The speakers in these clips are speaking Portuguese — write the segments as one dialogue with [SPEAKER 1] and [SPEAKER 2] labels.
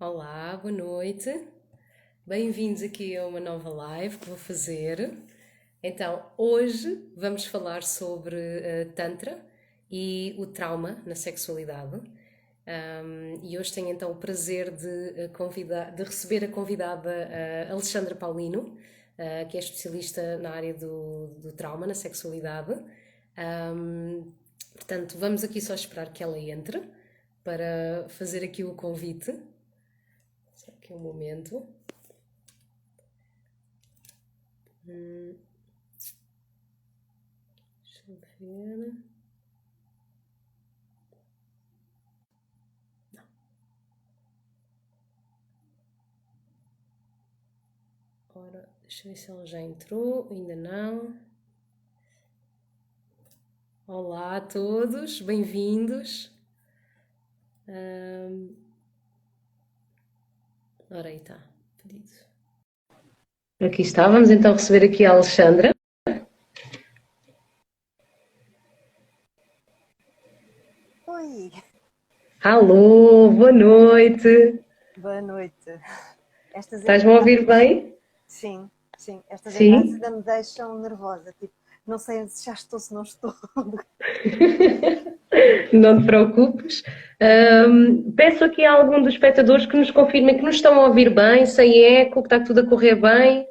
[SPEAKER 1] Olá, boa noite. Bem-vindos aqui a uma nova live que vou fazer. Então, hoje vamos falar sobre Tantra e o trauma na sexualidade. E hoje tenho então o prazer de receber a convidada Alexandra Paulino, que é especialista na área do trauma na sexualidade. Portanto, vamos aqui só esperar que ela entre para fazer aqui o convite. Só aqui um momento. Deixa eu ver. Ora, deixa eu ver se ela já entrou. Ainda não. Olá a todos, bem-vindos. Ora aí está, pedido. Aqui está, vamos então receber aqui a Alexandra.
[SPEAKER 2] Oi,
[SPEAKER 1] Alô, boa noite.
[SPEAKER 2] boa noite. Estas
[SPEAKER 1] Estás-me a ouvir
[SPEAKER 2] entradas,
[SPEAKER 1] bem?
[SPEAKER 2] sim, sim, estas entradas
[SPEAKER 1] Sim?
[SPEAKER 2] ainda me deixam nervosa, tipo, não sei se já estou, se não estou.
[SPEAKER 1] Não te preocupes. Peço aqui a algum dos espectadores que nos confirmem que nos estão a ouvir bem, sem eco, que está tudo a correr bem.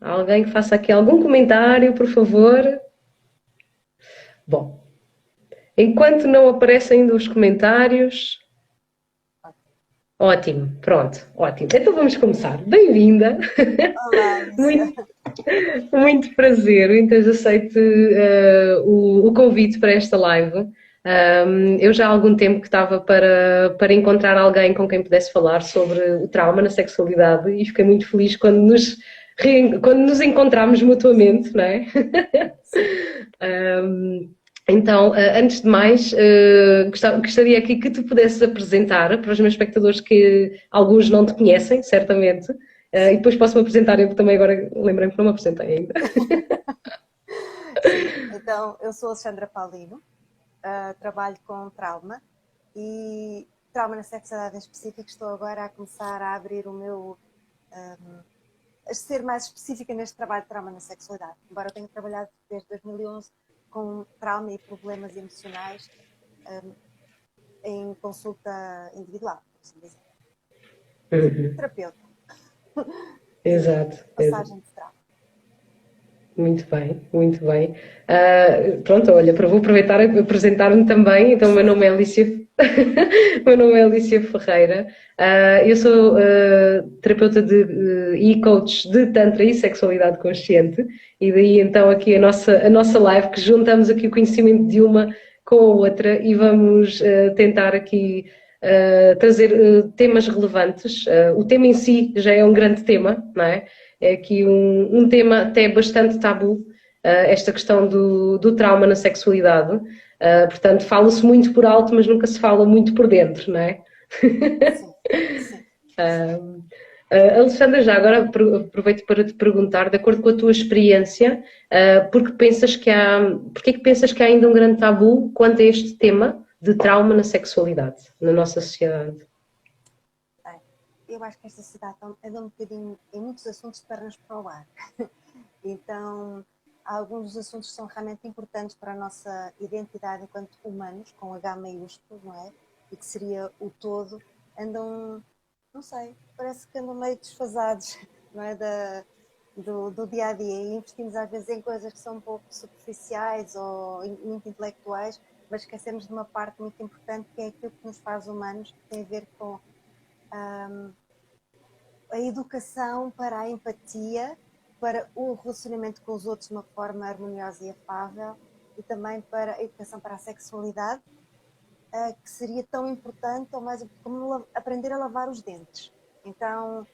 [SPEAKER 1] Alguém que faça aqui algum comentário, por favor. Bom, enquanto não aparecem ainda os comentários. Ótimo, pronto, ótimo. Então vamos começar. Bem-vinda.
[SPEAKER 2] Olá, Lúcia.
[SPEAKER 1] Muito, muito prazer em teres aceito o convite para esta live. Eu já há algum tempo que estava para encontrar alguém com quem pudesse falar sobre o trauma na sexualidade e fiquei muito feliz quando nos encontramos mutuamente, não é?
[SPEAKER 2] Sim.
[SPEAKER 1] Então, antes de mais, gostaria aqui que tu pudesses apresentar para os meus espectadores que alguns não te conhecem, certamente, e depois posso-me apresentar, eu também agora lembrei-me que não me apresentei ainda.
[SPEAKER 2] Sim, então eu sou Alexandra Paulino, trabalho com trauma e trauma na sexualidade em específico. Estou agora a começar a abrir o meu, a ser mais específica neste trabalho de trauma na sexualidade, embora eu tenha trabalhado desde 2011 com trauma e problemas emocionais em consulta individual, por assim dizer. Tipo terapeuta e
[SPEAKER 1] Exato, exato.
[SPEAKER 2] passagem de trauma.
[SPEAKER 1] Muito bem, muito bem. Pronto, olha, vou aproveitar e apresentar-me também. Então, o meu nome é Alicia, o meu nome é Alicia Ferreira. Eu sou terapeuta e coach de Tantra e Sexualidade Consciente. E daí então aqui a nossa live, que juntamos aqui o conhecimento de uma com a outra e vamos tentar aqui trazer temas relevantes. O tema em si já é um grande tema, não é? É aqui um tema até bastante tabu, esta questão do trauma na sexualidade. Portanto, fala-se muito por alto, mas nunca se fala muito por dentro, não é?
[SPEAKER 2] Sim, sim.
[SPEAKER 1] Alexandra, já agora aproveito para te perguntar, de acordo com a tua experiência, porque é que pensas que há ainda um grande tabu quanto a este tema de trauma na sexualidade, na nossa sociedade?
[SPEAKER 2] É. Eu acho que esta cidade anda um bocadinho em muitos assuntos de pernas para o ar. Então, alguns dos assuntos que são realmente importantes para a nossa identidade enquanto humanos, com H maiúsculo, não é? E que seria o todo, andam, não sei, parece que andam meio desfasados, não é? Do dia a dia. E investimos às vezes em coisas que são um pouco superficiais ou muito intelectuais, mas esquecemos de uma parte muito importante, que é aquilo que nos faz humanos, que tem a ver com a educação para a empatia, para o relacionamento com os outros de uma forma harmoniosa e afável, e também para a educação para a sexualidade, que seria tão importante ou mais como aprender a lavar os dentes. Então,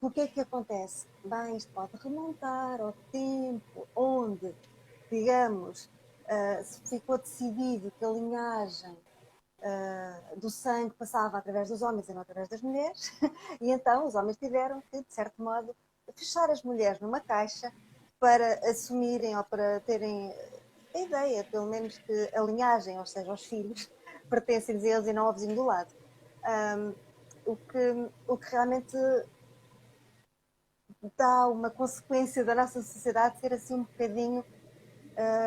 [SPEAKER 2] o que é que acontece? Bem, isto pode remontar ao tempo onde, digamos, se ficou decidido que a linhagem do sangue passava através dos homens e não através das mulheres, e então os homens tiveram que, de certo modo, fechar as mulheres numa caixa para assumirem ou para terem a ideia, pelo menos, que a linhagem, ou seja, os filhos, pertencem a eles e não ao vizinho do lado. O que realmente dá uma consequência da nossa sociedade ser assim um bocadinho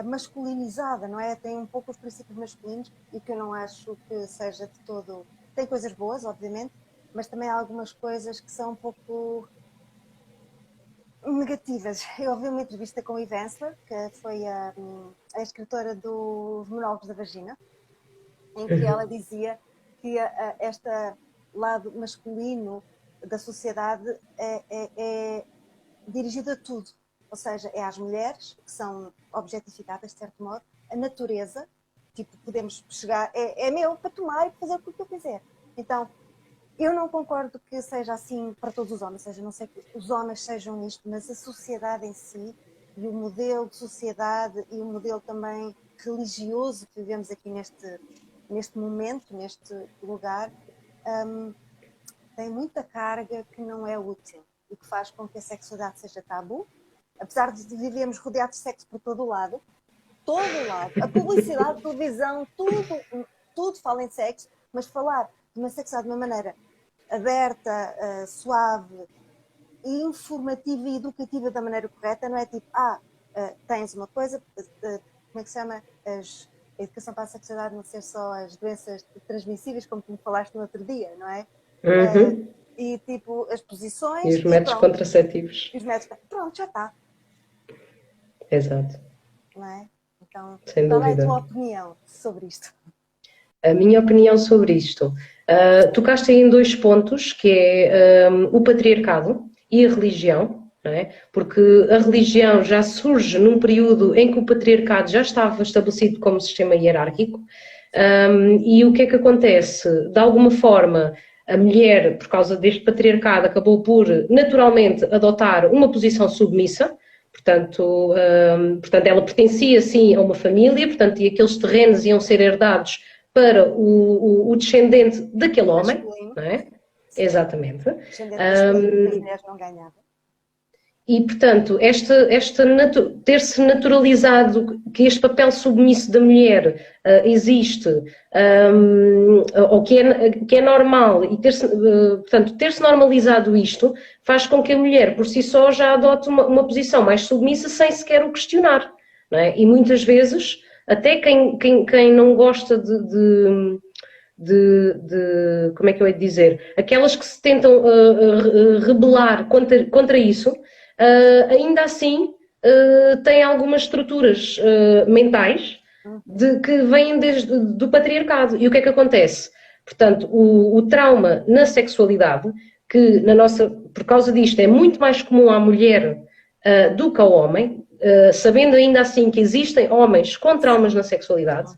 [SPEAKER 2] masculinizada, não é? Tem um pouco os princípios masculinos e que eu não acho que seja de todo... Tem coisas boas, obviamente, mas também há algumas coisas que são um pouco negativas. Eu ouvi uma entrevista com a Eve Ensler, que foi a escritora dos Monólogos da Vagina, em que ela dizia que este lado masculino da sociedade é dirigido a tudo. Ou seja, é às mulheres, que são objetificadas, de certo modo, a natureza, tipo, podemos chegar, é meu para tomar e para fazer o que eu quiser. Então, eu não concordo que seja assim para todos os homens, ou seja, não sei que os homens sejam isto, mas a sociedade em si, e o modelo de sociedade, e o modelo também religioso que vivemos aqui neste momento, neste lugar, tem muita carga que não é útil e que faz com que a sexualidade seja tabu. Apesar de vivermos rodeados de sexo por todo o lado, a publicidade, a televisão, tudo fala em sexo, mas falar de uma sexualidade de uma maneira aberta, suave, informativa e educativa da maneira correta, não é tipo, tens uma coisa, como é que se chama? A educação para a sexualidade não ser só as doenças transmissíveis, como tu me falaste no outro dia, não é? E tipo, as posições...
[SPEAKER 1] E os métodos contraceptivos.
[SPEAKER 2] E os métodos, pronto, já está.
[SPEAKER 1] Exato.
[SPEAKER 2] Não é? Então,
[SPEAKER 1] sem
[SPEAKER 2] qual
[SPEAKER 1] dúvida.
[SPEAKER 2] é a tua opinião sobre isto?
[SPEAKER 1] A minha opinião sobre isto. Tocaste aí em 2 pontos, que é o patriarcado e a religião, não é? Porque a religião já surge num período em que o patriarcado já estava estabelecido como sistema hierárquico, e o que é que acontece? De alguma forma, a mulher, por causa deste patriarcado, acabou por naturalmente adotar uma posição submissa. Portanto, ela pertencia sim a uma família, portanto, e aqueles terrenos iam ser herdados para o descendente daquele homem, não é? Sim. Exatamente.
[SPEAKER 2] Descendente masculino, que as mulheres não ganhavam.
[SPEAKER 1] E, portanto, ter-se naturalizado que este papel submisso da mulher existe, ou que é normal, e ter-se normalizado isto, faz com que a mulher, por si só, já adote uma posição mais submissa sem sequer o questionar, não é? E muitas vezes, até quem não gosta de como é que eu hei de dizer, aquelas que se tentam rebelar contra isso, ainda assim têm algumas estruturas mentais que vêm do patriarcado. E o que é que acontece? Portanto, o trauma na sexualidade, que por causa disto é muito mais comum à mulher do que ao homem, sabendo ainda assim que existem homens com traumas na sexualidade,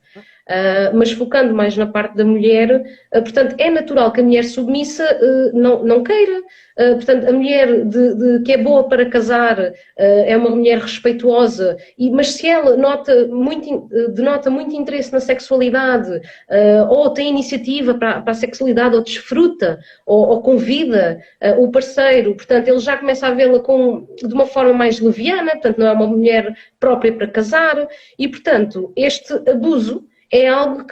[SPEAKER 1] mas focando mais na parte da mulher, portanto, é natural que a mulher submissa não queira. Portanto, a mulher que é boa para casar é uma mulher respeituosa, mas se ela denota muito interesse na sexualidade, ou tem iniciativa para a sexualidade, ou desfruta, ou convida o parceiro, portanto, ele já começa a vê-la de uma forma mais leviana, portanto, não é uma mulher própria para casar, e, portanto, este abuso é algo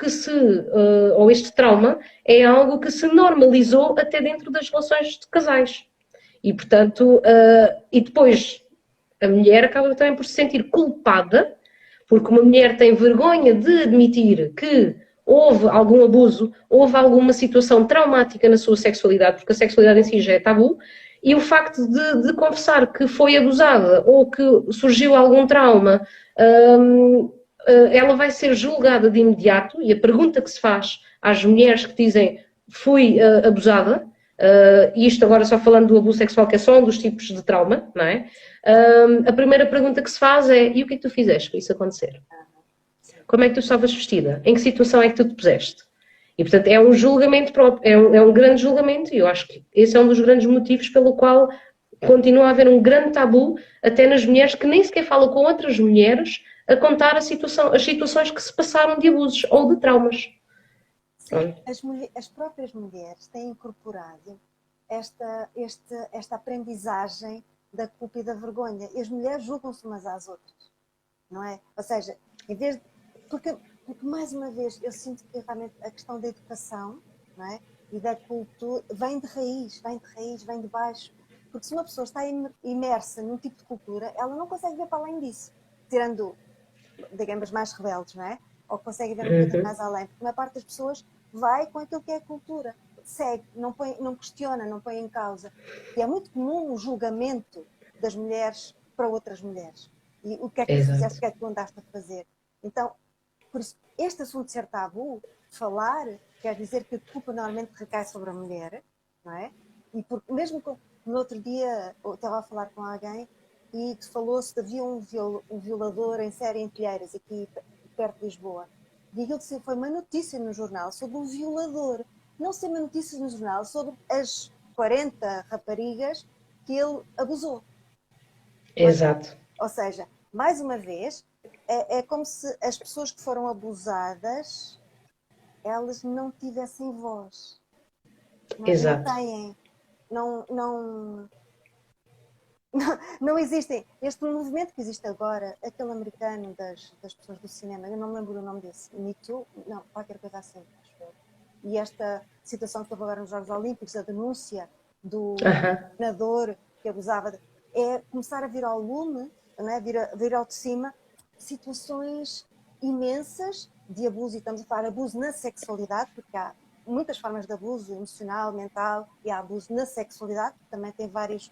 [SPEAKER 1] ou este trauma, é algo que se normalizou até dentro das relações de casais. E, portanto, e depois a mulher acaba também por se sentir culpada, porque uma mulher tem vergonha de admitir que houve algum abuso, houve alguma situação traumática na sua sexualidade, porque a sexualidade em si já é tabu, e o facto de confessar que foi abusada ou que surgiu algum trauma, ela vai ser julgada de imediato, e a pergunta que se faz às mulheres que dizem fui abusada, isto agora só falando do abuso sexual, que é só um dos tipos de trauma, não é? A primeira pergunta que se faz é, e o que é que tu fizeste para isso acontecer? Como é que tu estavas vestida? Em que situação é que tu te puseste? E, portanto, é um julgamento próprio, é um grande julgamento, e eu acho que esse é um dos grandes motivos pelo qual continua a haver um grande tabu, até nas mulheres que nem sequer falam com outras mulheres, a contar as situações que se passaram de abusos ou de traumas.
[SPEAKER 2] Sim, as próprias mulheres têm incorporado esta aprendizagem da culpa e da vergonha. E as mulheres julgam-se umas às outras, não é? Ou seja, porque porque mais uma vez eu sinto que realmente a questão da educação, não é? E da cultura vem de raiz, vem de baixo. Porque se uma pessoa está imersa num tipo de cultura, ela não consegue ver para além disso, tirando, digamos, mais rebeldes, não é? Ou consegue ver um bocadinho mais além, porque a maior parte das pessoas vai com aquilo que é a cultura, segue, não questiona, não põe em causa. E é muito comum o julgamento das mulheres para outras mulheres. E o que é que tu fizeste, o que é que tu andaste a fazer? Então, por isso, este assunto de ser tabu, falar, quer dizer que a culpa normalmente recai sobre a mulher, não é? E porque, mesmo no outro dia, eu estava a falar com alguém e falou-se que havia um violador em série em Telheiras, aqui perto de Lisboa. E aquilo foi uma notícia no jornal sobre um violador. Não ser uma notícia no jornal sobre as 40 raparigas que ele abusou.
[SPEAKER 1] Exato.
[SPEAKER 2] Ou seja, mais uma vez, é como se as pessoas que foram abusadas, elas não tivessem voz.
[SPEAKER 1] Exato.
[SPEAKER 2] Não têm. Não existem. Este movimento que existe agora, aquele americano das pessoas do cinema, eu não me lembro o nome desse, Me Too, não, qualquer coisa assim, acho eu. E esta situação que houve agora nos Jogos Olímpicos, a denúncia do treinador que abusava, é começar a vir ao lume, não é? vir ao de cima, situações imensas de abuso, e estamos a falar de abuso na sexualidade, porque há muitas formas de abuso emocional, mental, e há abuso na sexualidade, que também tem várias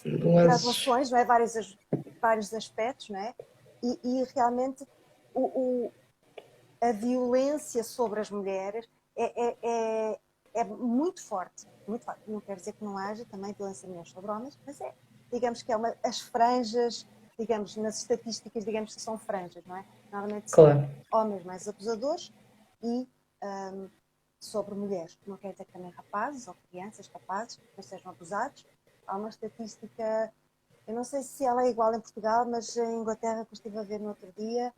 [SPEAKER 2] graduações, não é? Vários aspectos, não é? E realmente a violência sobre as mulheres é muito forte, muito forte. Não quer dizer que não haja também violência mulheres sobre homens, mas digamos que as franjas, digamos, nas estatísticas, digamos que são franjas, não é? Normalmente são homens mais abusadores e sobre mulheres. Não quer dizer que também rapazes ou crianças capazes não sejam abusados. Há uma estatística, eu não sei se ela é igual em Portugal, mas em Inglaterra, que eu estive a ver no outro dia,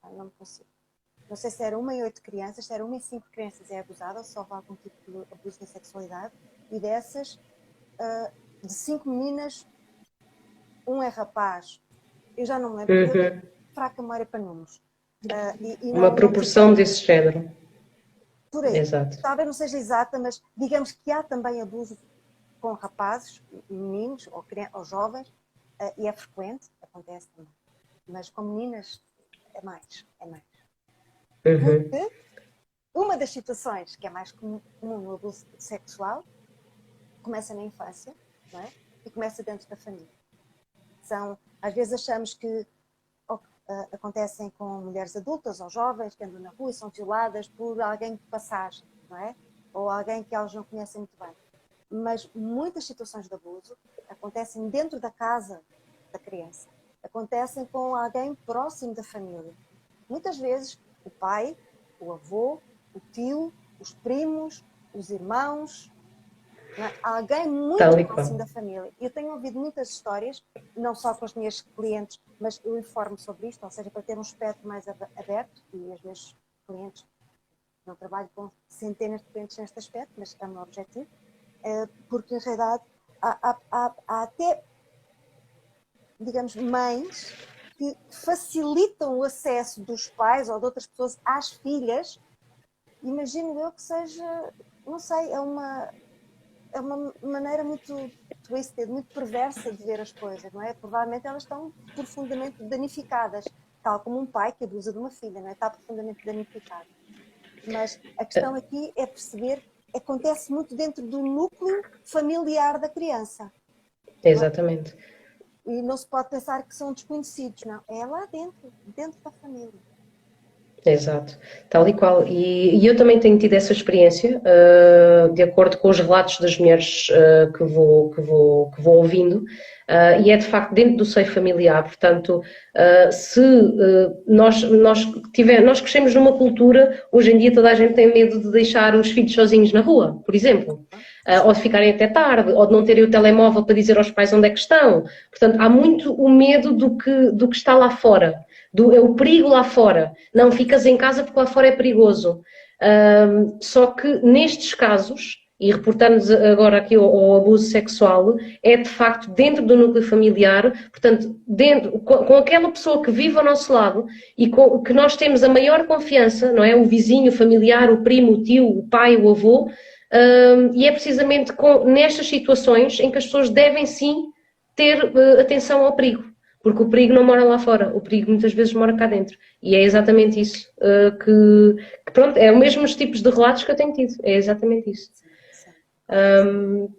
[SPEAKER 2] não consigo. Não sei se era 1 em 8 crianças, se era 1 em 5 crianças é abusada, ou se houve algum tipo de abuso da sexualidade, e dessas, de 5 meninas, 1 é rapaz. Eu já não me lembro, eu fraca memória para números.
[SPEAKER 1] Uma proporção desse género.
[SPEAKER 2] Por aí.
[SPEAKER 1] Exato.
[SPEAKER 2] Talvez não seja exata, mas digamos que há também abuso com rapazes, meninos ou jovens, e é frequente, acontece também. Mas com meninas é mais. Porque uma das situações que é mais comum no abuso sexual começa na infância, não é? E começa dentro da família. Às vezes achamos que acontecem com mulheres adultas ou jovens que andam na rua e são violadas por alguém de passagem, não é? Ou alguém que elas não conhecem muito bem. Mas muitas situações de abuso acontecem dentro da casa da criança. Acontecem com alguém próximo da família. Muitas vezes o pai, o avô, o tio, os primos, os irmãos, alguém muito próximo da família. Eu tenho ouvido muitas histórias, não só com as minhas clientes, mas eu informo sobre isto, ou seja, para ter um espectro mais aberto, e as minhas clientes, não trabalho com centenas de clientes neste aspecto, mas é o meu objetivo, porque na realidade há até, digamos, mães que facilitam o acesso dos pais ou de outras pessoas às filhas. Imagino eu que seja, não sei, é uma maneira muito twisted, muito perversa de ver as coisas, não é? Provavelmente elas estão profundamente danificadas, tal como um pai que abusa de uma filha, não é? Está profundamente danificado. Mas a questão aqui é perceber que acontece muito dentro do núcleo familiar da criança.
[SPEAKER 1] Exatamente.
[SPEAKER 2] E não se pode pensar que são desconhecidos, não. É lá dentro da família.
[SPEAKER 1] Exato, tal e qual. E eu também tenho tido essa experiência, de acordo com os relatos das mulheres que vou ouvindo, e é de facto dentro do seio familiar. Portanto, se nós crescemos numa cultura, hoje em dia toda a gente tem medo de deixar os filhos sozinhos na rua, por exemplo, ou de ficarem até tarde, ou de não terem o telemóvel para dizer aos pais onde é que estão. Portanto, há muito o medo do que está lá fora. É o perigo lá fora. Não ficas em casa porque lá fora é perigoso. Só que nestes casos e reportar-nos agora aqui ao abuso sexual, é de facto dentro do núcleo familiar, portanto, com aquela pessoa que vive ao nosso lado e com que nós temos a maior confiança, não é? O vizinho, o familiar, o primo, o tio, o pai, o avô, e é precisamente nestas situações em que as pessoas devem sim ter atenção ao perigo, porque o perigo não mora lá fora, o perigo muitas vezes mora cá dentro. E é exatamente isso que pronto, é os mesmos tipos de relatos que eu tenho tido, é exatamente isso.
[SPEAKER 2] Sim,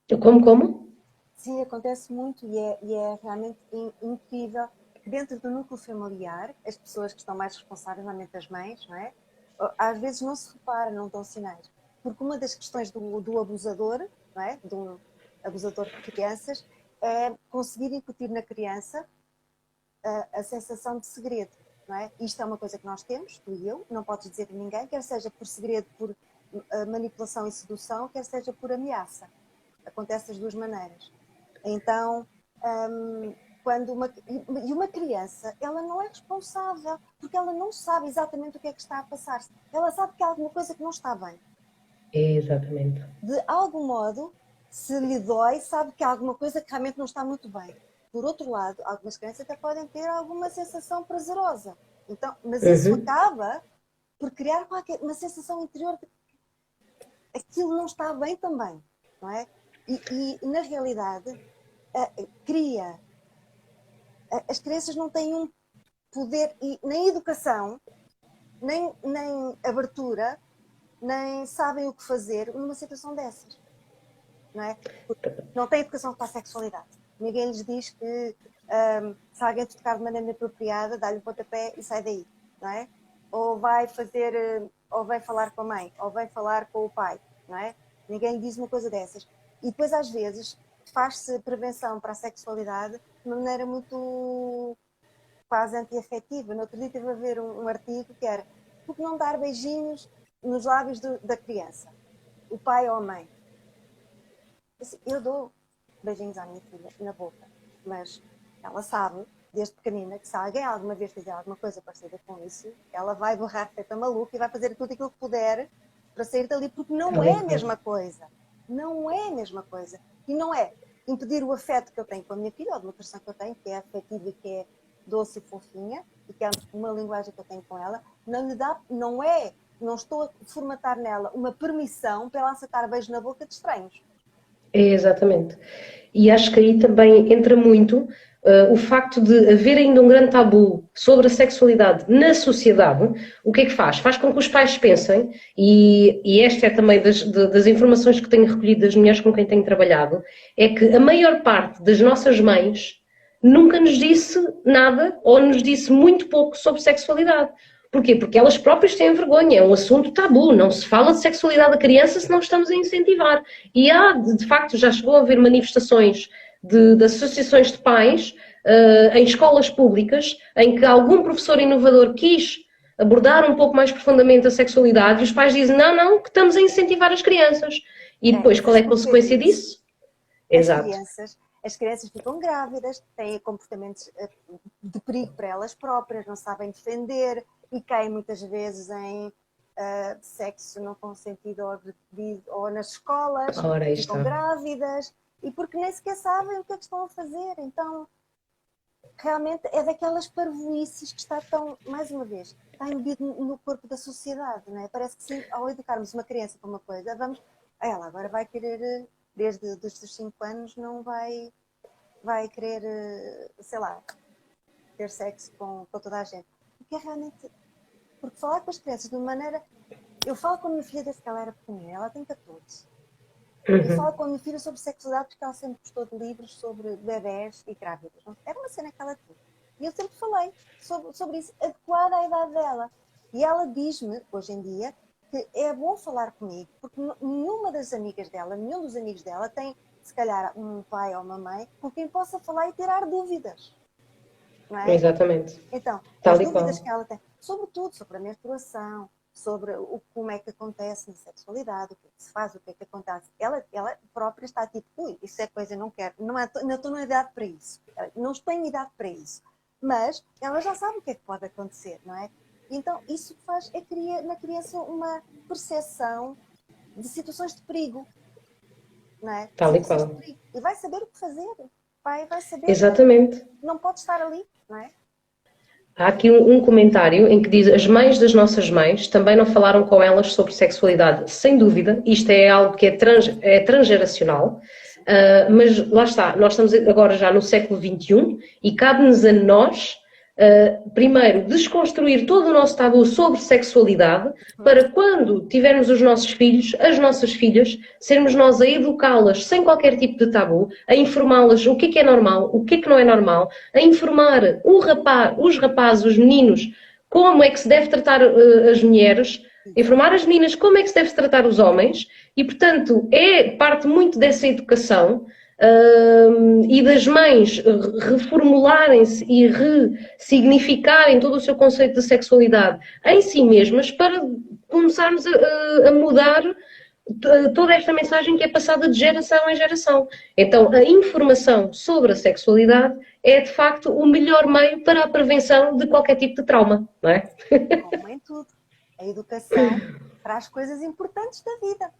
[SPEAKER 2] sim.
[SPEAKER 1] Como?
[SPEAKER 2] Sim, acontece muito e é realmente incrível que dentro do núcleo familiar, as pessoas que estão mais responsáveis, normalmente as mães, não é? Às vezes não se repara, não dão sinais. Porque uma das questões do abusador, não é? De um abusador de crianças, é conseguir incutir na criança a sensação de segredo, não é? Isto é uma coisa que nós temos, tu e eu, não podes dizer a ninguém, quer seja por segredo, por manipulação e sedução, quer seja por ameaça. Acontece das duas maneiras. Então, quando uma criança, ela não é responsável, porque ela não sabe exatamente o que é que está a passar-se. Ela sabe que há alguma coisa que não está bem.
[SPEAKER 1] Exatamente.
[SPEAKER 2] De algum modo, se lhe dói, sabe que há alguma coisa que realmente não está muito bem. Por outro lado, algumas crianças até podem ter alguma sensação prazerosa. Então, mas isso acaba por criar uma sensação interior de que aquilo não está bem também, não é? E na realidade, cria. As crianças não têm um poder, nem educação, nem abertura, nem sabem o que fazer numa situação dessas. Não é? Porque não têm educação para a sexualidade. Ninguém lhes diz que se alguém te tocar de maneira inapropriada, dá-lhe um pontapé e sai daí. Não é? Ou vai fazer, ou vai falar com a mãe, ou vai falar com o pai. Não é? Ninguém lhe diz uma coisa dessas. E depois, às vezes, faz-se prevenção para a sexualidade de uma maneira muito quase anti-afetiva. No outro dia estive a ver um artigo que era por que não dar beijinhos nos lábios da criança? O pai ou a mãe? Assim, eu dou beijinhos à minha filha na boca, mas ela sabe, desde pequenina, que se alguém alguma vez fizer alguma coisa parecida com isso, ela vai borrar feita maluca e vai fazer tudo aquilo que puder para sair dali, porque não é a mesma coisa. Não é a mesma coisa. E não é impedir o afeto que eu tenho com a minha filha, ou a demonstração que eu tenho, que é afetiva e que é doce e fofinha, e que é uma linguagem que eu tenho com ela, não lhe dá, não estou a formatar nela uma permissão para ela aceitar beijo na boca de estranhos.
[SPEAKER 1] É, exatamente. E acho que aí também entra muito o facto de haver ainda um grande tabu sobre a sexualidade na sociedade. O que é que faz? Faz com que os pais pensem, e esta é também das informações que tenho recolhido das mulheres com quem tenho trabalhado, é que a maior parte das nossas mães nunca nos disse nada ou nos disse muito pouco sobre sexualidade. Porquê? Porque elas próprias têm vergonha, é um assunto tabu, não se fala de sexualidade da criança se não estamos a incentivar. E há, de facto, já chegou a haver manifestações de associações de pais em escolas públicas em que algum professor inovador quis abordar um pouco mais profundamente a sexualidade e os pais dizem não, que estamos a incentivar as crianças. E depois, qual é a consequência disso? Exato.
[SPEAKER 2] As crianças ficam grávidas, têm comportamentos de perigo para elas próprias, não sabem defender e caem muitas vezes em sexo não consentido ou nas escolas, ficam grávidas e porque nem sequer sabem o que é que estão a fazer. Então, realmente é daquelas parvoíces que está tão, mais uma vez, está embebido no corpo da sociedade, não é? Parece que sim, ao educarmos uma criança para uma coisa, ela agora vai querer, desde os 5 anos, não vai querer, sei lá, ter sexo com toda a gente. Porque é realmente, porque falar com as crianças de uma maneira, eu falo com a minha filha desde que ela era pequenina, ela tem 14. Eu falo com a minha filha sobre sexualidade porque ela sempre gostou de livros sobre bebés e grávidas. Era uma cena que ela tinha. E eu sempre falei sobre isso, adequada à idade dela. E ela diz-me, hoje em dia, que é bom falar comigo, porque nenhuma das amigas dela, nenhum dos amigos dela tem, se calhar, um pai ou uma mãe com quem possa falar e tirar dúvidas. Não é?
[SPEAKER 1] Exatamente.
[SPEAKER 2] Então, as dúvidas que ela tem, sobretudo sobre a menstruação, sobre como é que acontece na sexualidade, o que é que se faz, o que é que acontece. Ela própria está tipo, isso é coisa, não quero, não estou na idade para isso, não estou em idade para isso. Mas ela já sabe o que é que pode acontecer, não é? Então, isso cria na criança uma percepção de situações de perigo, não é?
[SPEAKER 1] Tal e
[SPEAKER 2] Situações de
[SPEAKER 1] qual.
[SPEAKER 2] perigo. E vai saber o que fazer. Vai saber
[SPEAKER 1] Exatamente.
[SPEAKER 2] que não pode estar ali, não é?
[SPEAKER 1] Há aqui um comentário em que diz: as mães das nossas mães também não falaram com elas sobre sexualidade. Sem dúvida, isto é algo que é transgeracional, mas lá está, nós estamos agora já no século XXI e cabe-nos a nós, primeiro, desconstruir todo o nosso tabu sobre sexualidade, para quando tivermos os nossos filhos, as nossas filhas, sermos nós a educá-las sem qualquer tipo de tabu, a informá-las o que é normal, o que é que não é normal, a informar os rapazes, os meninos, como é que se deve tratar as mulheres, informar as meninas como é que se deve tratar os homens, e portanto é parte muito dessa educação e das mães reformularem-se e ressignificarem todo o seu conceito de sexualidade em si mesmas para começarmos a mudar toda esta mensagem que é passada de geração em geração. Então, a informação sobre a sexualidade é, de facto, o melhor meio para a prevenção de qualquer tipo de trauma, não é?
[SPEAKER 2] Como em tudo. A educação para as coisas importantes da vida.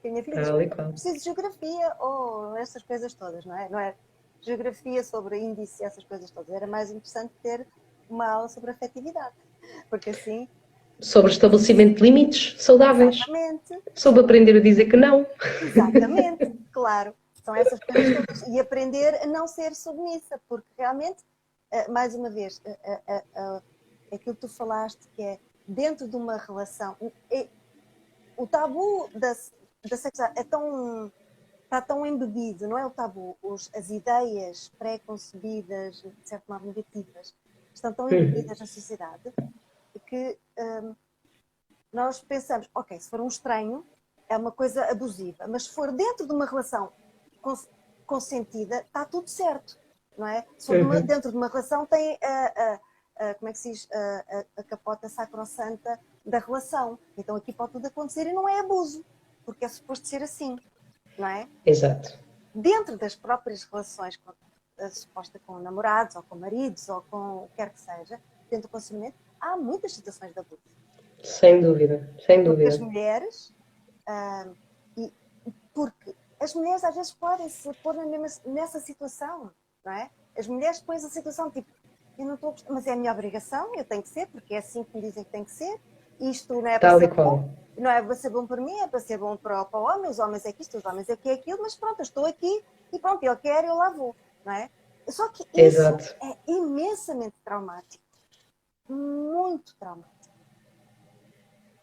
[SPEAKER 2] A minha filha diz, preciso de geografia ou essas coisas todas, não é? Não é geografia sobre índice, essas coisas todas. Era mais interessante ter uma aula sobre afetividade. Porque assim...
[SPEAKER 1] Sobre estabelecimento de limites saudáveis.
[SPEAKER 2] Exatamente.
[SPEAKER 1] Sobre aprender a dizer que não.
[SPEAKER 2] Exatamente, claro. São essas coisas todas. E aprender a não ser submissa, porque realmente, mais uma vez, aquilo que tu falaste, que é dentro de uma relação, o tabu da sexualidade está tão embebido, não é o tabu, as ideias pré-concebidas, de certo modo negativas, estão tão embebidas na sociedade que nós pensamos, ok, se for um estranho, é uma coisa abusiva, mas se for dentro de uma relação consentida, está tudo certo, não é? Se for dentro de uma relação, tem como é que se diz? A capota sacrossanta da relação. Então aqui pode tudo acontecer e não é abuso, porque é suposto ser assim, não é?
[SPEAKER 1] Exato.
[SPEAKER 2] Dentro das próprias relações, suposta com namorados, ou com maridos, ou com o que quer que seja, dentro do consentimento, há muitas situações de abuso.
[SPEAKER 1] Sem dúvida, sem dúvida.
[SPEAKER 2] Porque as mulheres, porque as mulheres às vezes podem se pôr nessa situação, não é? As mulheres põem essa situação, tipo, eu não estou a gostar, mas é a minha obrigação, eu tenho que ser, porque é assim que me dizem que tem que ser, isto não é para ser bom, não é para ser bom para mim, é para ser bom para o homem, os homens é que isto, os homens é que é aquilo, mas pronto, eu estou aqui e pronto, ele quer, eu lá vou, não é? Só que isso é imensamente traumático, muito traumático.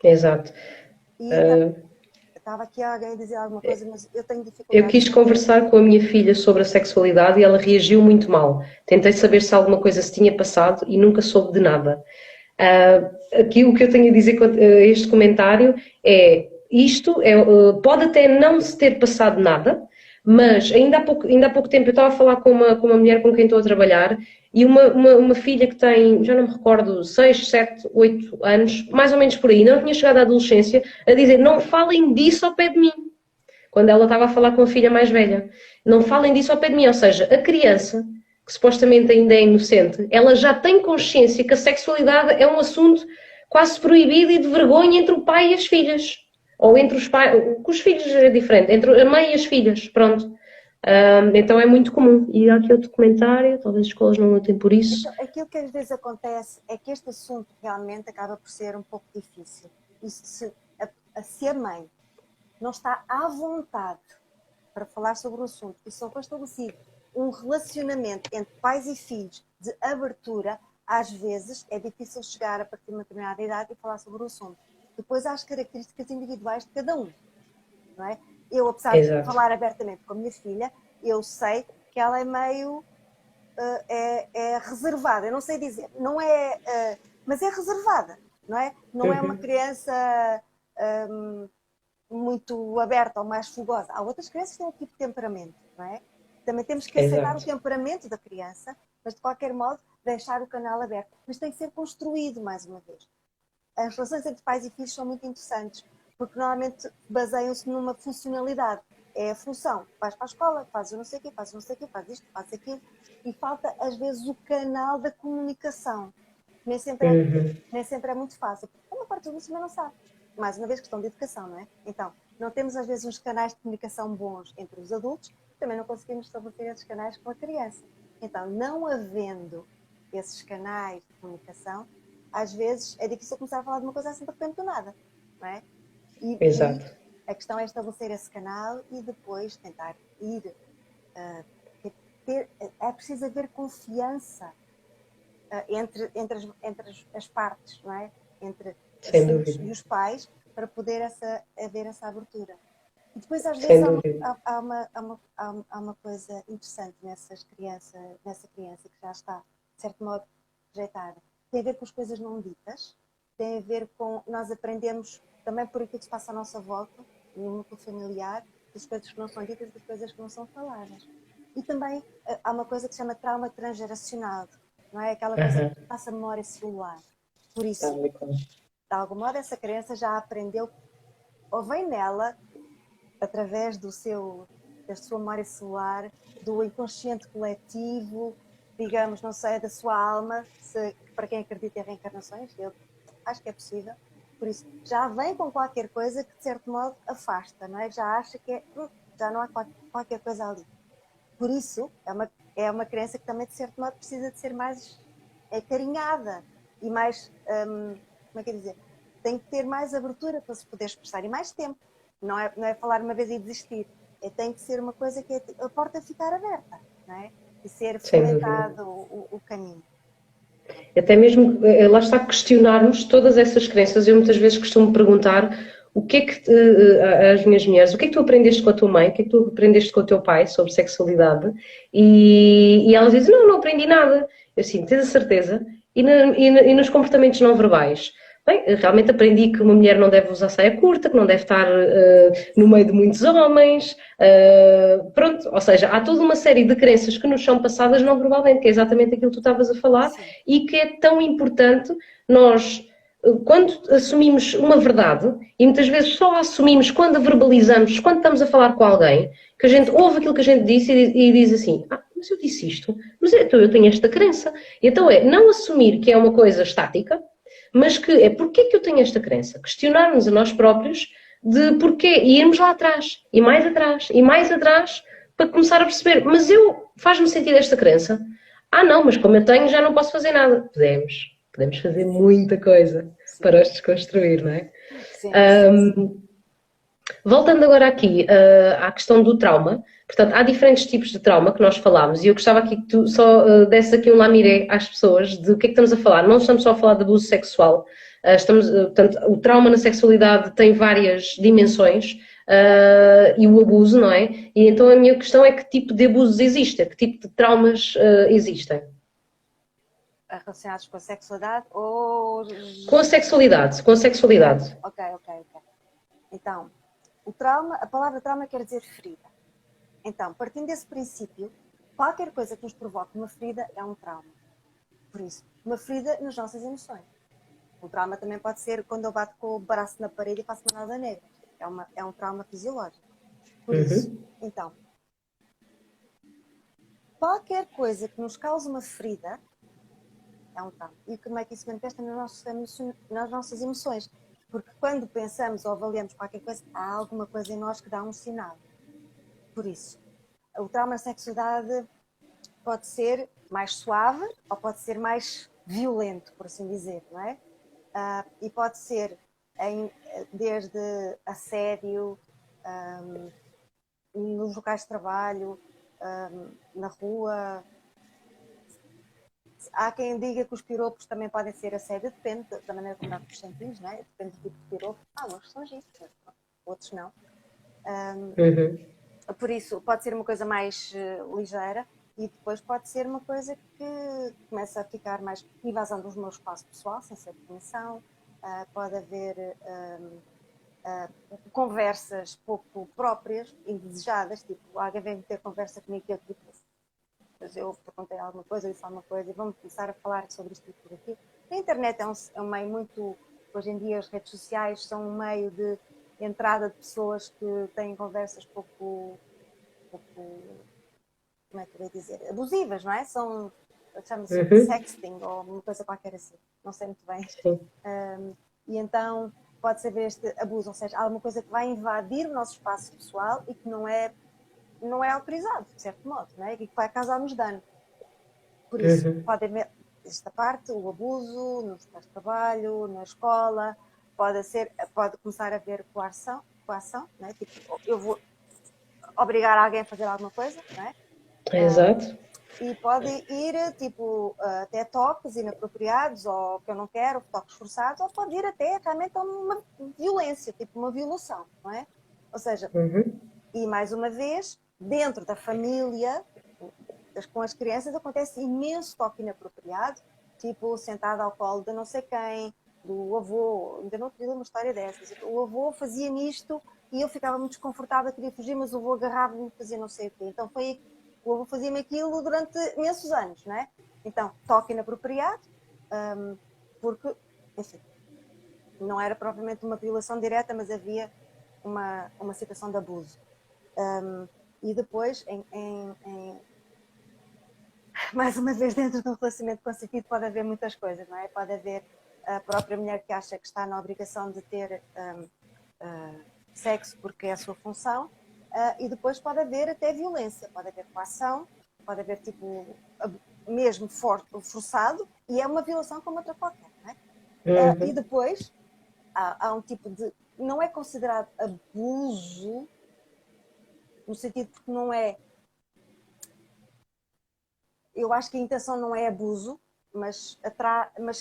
[SPEAKER 1] Exato.
[SPEAKER 2] E estava aqui alguém a dizer alguma coisa, mas eu tenho dificuldade.
[SPEAKER 1] Eu quis conversar com a minha filha sobre a sexualidade e ela reagiu muito mal. Tentei saber se alguma coisa se tinha passado e nunca soube de nada. Aqui o que eu tenho a dizer a este comentário é, pode até não se ter passado nada, mas ainda há pouco tempo eu estava a falar com uma mulher com quem estou a trabalhar e uma filha que tem, já não me recordo, 6, 7, 8 anos, mais ou menos por aí, não tinha chegado à adolescência, a dizer, não falem disso ao pé de mim. Quando ela estava a falar com a filha mais velha. Não falem disso ao pé de mim. Ou seja, a criança, que supostamente ainda é inocente, ela já tem consciência que a sexualidade é um assunto quase proibido e de vergonha entre o pai e as filhas. Ou entre os pais, com os filhos é diferente, entre a mãe e as filhas, pronto. Então é muito comum. E há aqui outro comentário, talvez as escolas não lutem por isso.
[SPEAKER 2] Então, aquilo que às vezes acontece é que este assunto realmente acaba por ser um pouco difícil. E se a mãe não está à vontade para falar sobre o assunto e só foi estabelecido um relacionamento entre pais e filhos de abertura, às vezes é difícil chegar a partir de uma determinada idade e falar sobre o assunto. Depois há as características individuais de cada um, não é? Eu, apesar de falar abertamente com a minha filha, eu sei que ela é meio é reservada, eu não sei dizer, não é, mas é reservada, não é? Não é uma criança muito aberta ou mais fogosa. Há outras crianças que têm um tipo de temperamento, não é? Também temos que aceitar o temperamento da criança, mas de qualquer modo deixar o canal aberto. Mas tem que ser construído, mais uma vez. As relações entre pais e filhos são muito interessantes, porque normalmente baseiam-se numa funcionalidade. É a função. Vais para a escola, fazes não sei o quê, fazes não sei o quê, fazes isto, fazes aquilo. E falta, às vezes, o canal da comunicação. Nem sempre é muito fácil. Uma parte do mundo também não sabe. Mais uma vez, questão de educação, não é? Então, não temos às vezes uns canais de comunicação bons entre os adultos, também não conseguimos estabelecer esses canais com a criança. Então, não havendo esses canais de comunicação, às vezes é difícil começar a falar de uma coisa assim de repente do nada, não é? E
[SPEAKER 1] Exato.
[SPEAKER 2] a questão é estabelecer esse canal e depois tentar ir. É preciso haver confiança entre as partes, não é? Entre os
[SPEAKER 1] Sem
[SPEAKER 2] filhos
[SPEAKER 1] dúvida.
[SPEAKER 2] e os pais, para poder haver essa abertura. E depois, às vezes,
[SPEAKER 1] Sem dúvida.
[SPEAKER 2] há uma coisa interessante nessa criança que já está, de certo modo, rejeitada. Tem a ver com as coisas não ditas, tem a ver com. Nós aprendemos também por aquilo que se passa à nossa volta, no núcleo familiar, das coisas que não são ditas e das coisas que não são faladas. E também há uma coisa que se chama trauma transgeracional, não é? Aquela coisa que
[SPEAKER 1] Aham.
[SPEAKER 2] passa a memória celular. Por isso,
[SPEAKER 1] Tal e qual.
[SPEAKER 2] de algum modo, essa criança já aprendeu, ou vem nela, através da sua memória celular, do inconsciente coletivo, digamos, não sei, da sua alma, para quem acredita em reencarnações, eu acho que é possível. Por isso, já vem com qualquer coisa que, de certo modo, afasta, não é? Já acha que já não há qualquer coisa ali. Por isso, é uma criança que também, de certo modo, precisa de ser mais carinhada e mais, como é que é dizer? Tem que ter mais abertura para se poder expressar e mais tempo. Não é falar uma vez e desistir. Tem que ser uma coisa que a porta ficar aberta, não é? E ser
[SPEAKER 1] Sem dúvida.
[SPEAKER 2] fomentado o caminho.
[SPEAKER 1] Até mesmo, lá está, questionarmos todas essas crenças. Eu muitas vezes costumo perguntar o que é que, às minhas mulheres, o que é que tu aprendeste com a tua mãe, o que é que tu aprendeste com o teu pai sobre sexualidade? E elas dizem, não, não aprendi nada. Eu assim, tens a certeza? E nos comportamentos não verbais? Bem, realmente aprendi que uma mulher não deve usar saia curta, que não deve estar no meio de muitos homens, pronto, ou seja, há toda uma série de crenças que nos são passadas não verbalmente, que é exatamente aquilo que tu estavas a falar,
[SPEAKER 2] Sim.
[SPEAKER 1] e que é tão importante nós, quando assumimos uma verdade, e muitas vezes só a assumimos quando a verbalizamos, quando estamos a falar com alguém, que a gente ouve aquilo que a gente disse e diz assim, mas eu disse isto, mas então eu tenho esta crença. E então é não assumir que é uma coisa estática, mas que é porque é que eu tenho esta crença? Questionarmos a nós próprios de porquê e irmos lá atrás, e mais atrás, para começar a perceber, mas faz-me sentido esta crença? Não, mas como eu tenho já não posso fazer nada. Podemos fazer muita coisa
[SPEAKER 2] Sim,
[SPEAKER 1] para os desconstruir, não é?
[SPEAKER 2] sim, sim, sim.
[SPEAKER 1] Voltando agora aqui à questão do trauma, portanto, há diferentes tipos de trauma que nós falámos e eu gostava aqui que tu só desse aqui um lamiré às pessoas de o que é que estamos a falar. Não estamos só a falar de abuso sexual, portanto, o trauma na sexualidade tem várias dimensões e o abuso, não é? E então a minha questão é que tipo de abusos existem, que tipo de traumas existem?
[SPEAKER 2] Relacionados com a sexualidade ou.
[SPEAKER 1] Com a sexualidade, com a sexualidade.
[SPEAKER 2] Ok. Então, a palavra trauma quer dizer ferida. Então, partindo desse princípio, qualquer coisa que nos provoque uma ferida é um trauma. Por isso, uma ferida nas nossas emoções. Um trauma também pode ser quando eu bato com o braço na parede e faço uma nada negra. É um trauma fisiológico. Por isso,
[SPEAKER 1] Uhum.
[SPEAKER 2] então, qualquer coisa que nos cause uma ferida é um trauma. E como é que isso se manifesta nas nossas emoções? Porque quando pensamos ou avaliamos qualquer coisa, há alguma coisa em nós que dá um sinal. Por isso, o trauma na sexualidade pode ser mais suave ou pode ser mais violento, por assim dizer, não é? E pode ser desde assédio, nos locais de trabalho, na rua. Há quem diga que os piropos também podem ser assédio, depende da maneira como nós nos sentimos, não é? Depende do tipo de piropo. Uns são giros, outros não.
[SPEAKER 1] Uhum.
[SPEAKER 2] Por isso, pode ser uma coisa mais ligeira e depois pode ser uma coisa que começa a ficar mais invasão do meu espaço pessoal, sem ser definição. Pode haver conversas pouco próprias, indesejadas, tipo, alguém vem ter conversa comigo e eu tipo, mas eu perguntei alguma coisa, eu disse alguma coisa e vamos começar a falar sobre isto e por aqui. A internet é um meio muito, hoje em dia as redes sociais são um meio de entrada de pessoas que têm conversas pouco como é que eu ia dizer, abusivas, não é? Chama-se
[SPEAKER 1] Uhum.
[SPEAKER 2] sexting ou uma coisa qualquer assim, não sei muito bem.
[SPEAKER 1] Sim.
[SPEAKER 2] E então pode haver este abuso, ou seja, alguma coisa que vai invadir o nosso espaço pessoal e que não é autorizado, de certo modo, não é? E que vai causar-nos dano. Por isso, pode haver esta parte, o abuso, no espaço de trabalho, na escola, pode começar a haver coação, não é? Tipo, eu vou obrigar alguém a fazer alguma coisa, não é?
[SPEAKER 1] Exato.
[SPEAKER 2] E pode ir, tipo, até toques inapropriados, ou que eu não quero, toques forçados, ou pode ir até realmente a uma violência, tipo uma violação, não é? Ou seja, e mais uma vez, dentro da família, com as crianças, acontece imenso toque inapropriado, tipo, sentado ao colo de não sei quem, do avô, ainda não tive uma história dessas, o avô fazia-me isto e eu ficava muito desconfortável, queria fugir, mas o avô agarrava-me e fazia não sei o quê. Então foi o avô fazia-me aquilo durante imensos anos, não é? Então, toque inapropriado, porque, enfim, não era propriamente uma violação direta, mas havia uma situação de abuso. E depois, mais uma vez, dentro de um relacionamento consentido pode haver muitas coisas, não é? Pode haver a própria mulher que acha que está na obrigação de ter sexo porque é a sua função, e depois pode haver até violência, pode haver coação, pode haver tipo mesmo forçado, e é uma violação como outra qualquer, não é? E depois há um tipo de... não é considerado abuso, no sentido porque não é... eu acho que a intenção não é abuso, mas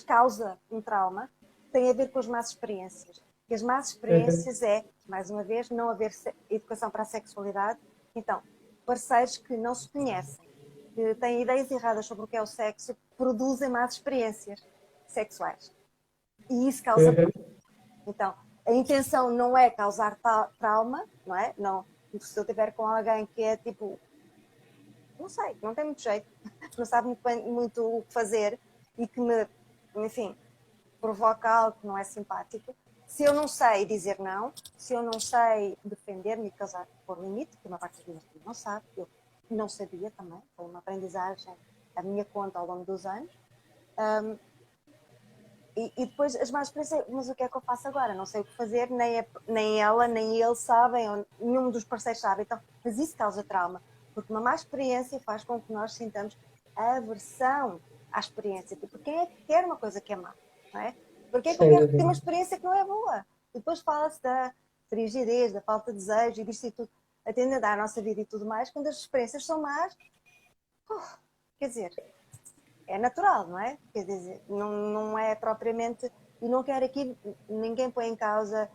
[SPEAKER 2] causa um trauma, tem a ver com as más experiências. E as más experiências é, mais uma vez, não haver educação para a sexualidade. Então, parceiros que não se conhecem, que têm ideias erradas sobre o que é o sexo, produzem más experiências sexuais. E isso causa trauma. Então, a intenção não é causar trauma, não é? Não, se eu estiver com alguém que é tipo... não sei, não tem muito jeito, não sabe muito o que fazer e que me, enfim, provoca algo que não é simpático. Se eu não sei dizer não, se eu não sei defender-me e causar por limite, que uma parte das pessoas não sabe, eu não sabia também, foi uma aprendizagem a minha conta ao longo dos anos. E depois as más experiências, mas o que é que eu faço agora? Não sei o que fazer, nem ela, nem ele sabem, ou nenhum dos parceiros sabe. Então, mas isso causa trauma. Porque uma má experiência faz com que nós sintamos aversão à experiência. Porque quem é que quer uma coisa que é má? Não é? Porque é que eu quero ter uma experiência que não é boa? E depois fala-se da frigidez, da falta de desejo e disto e tudo, atendendo à nossa vida e tudo mais, quando as experiências são más, quer dizer, é natural, não é? Quer dizer, não é propriamente... e não quero aqui, ninguém põe em causa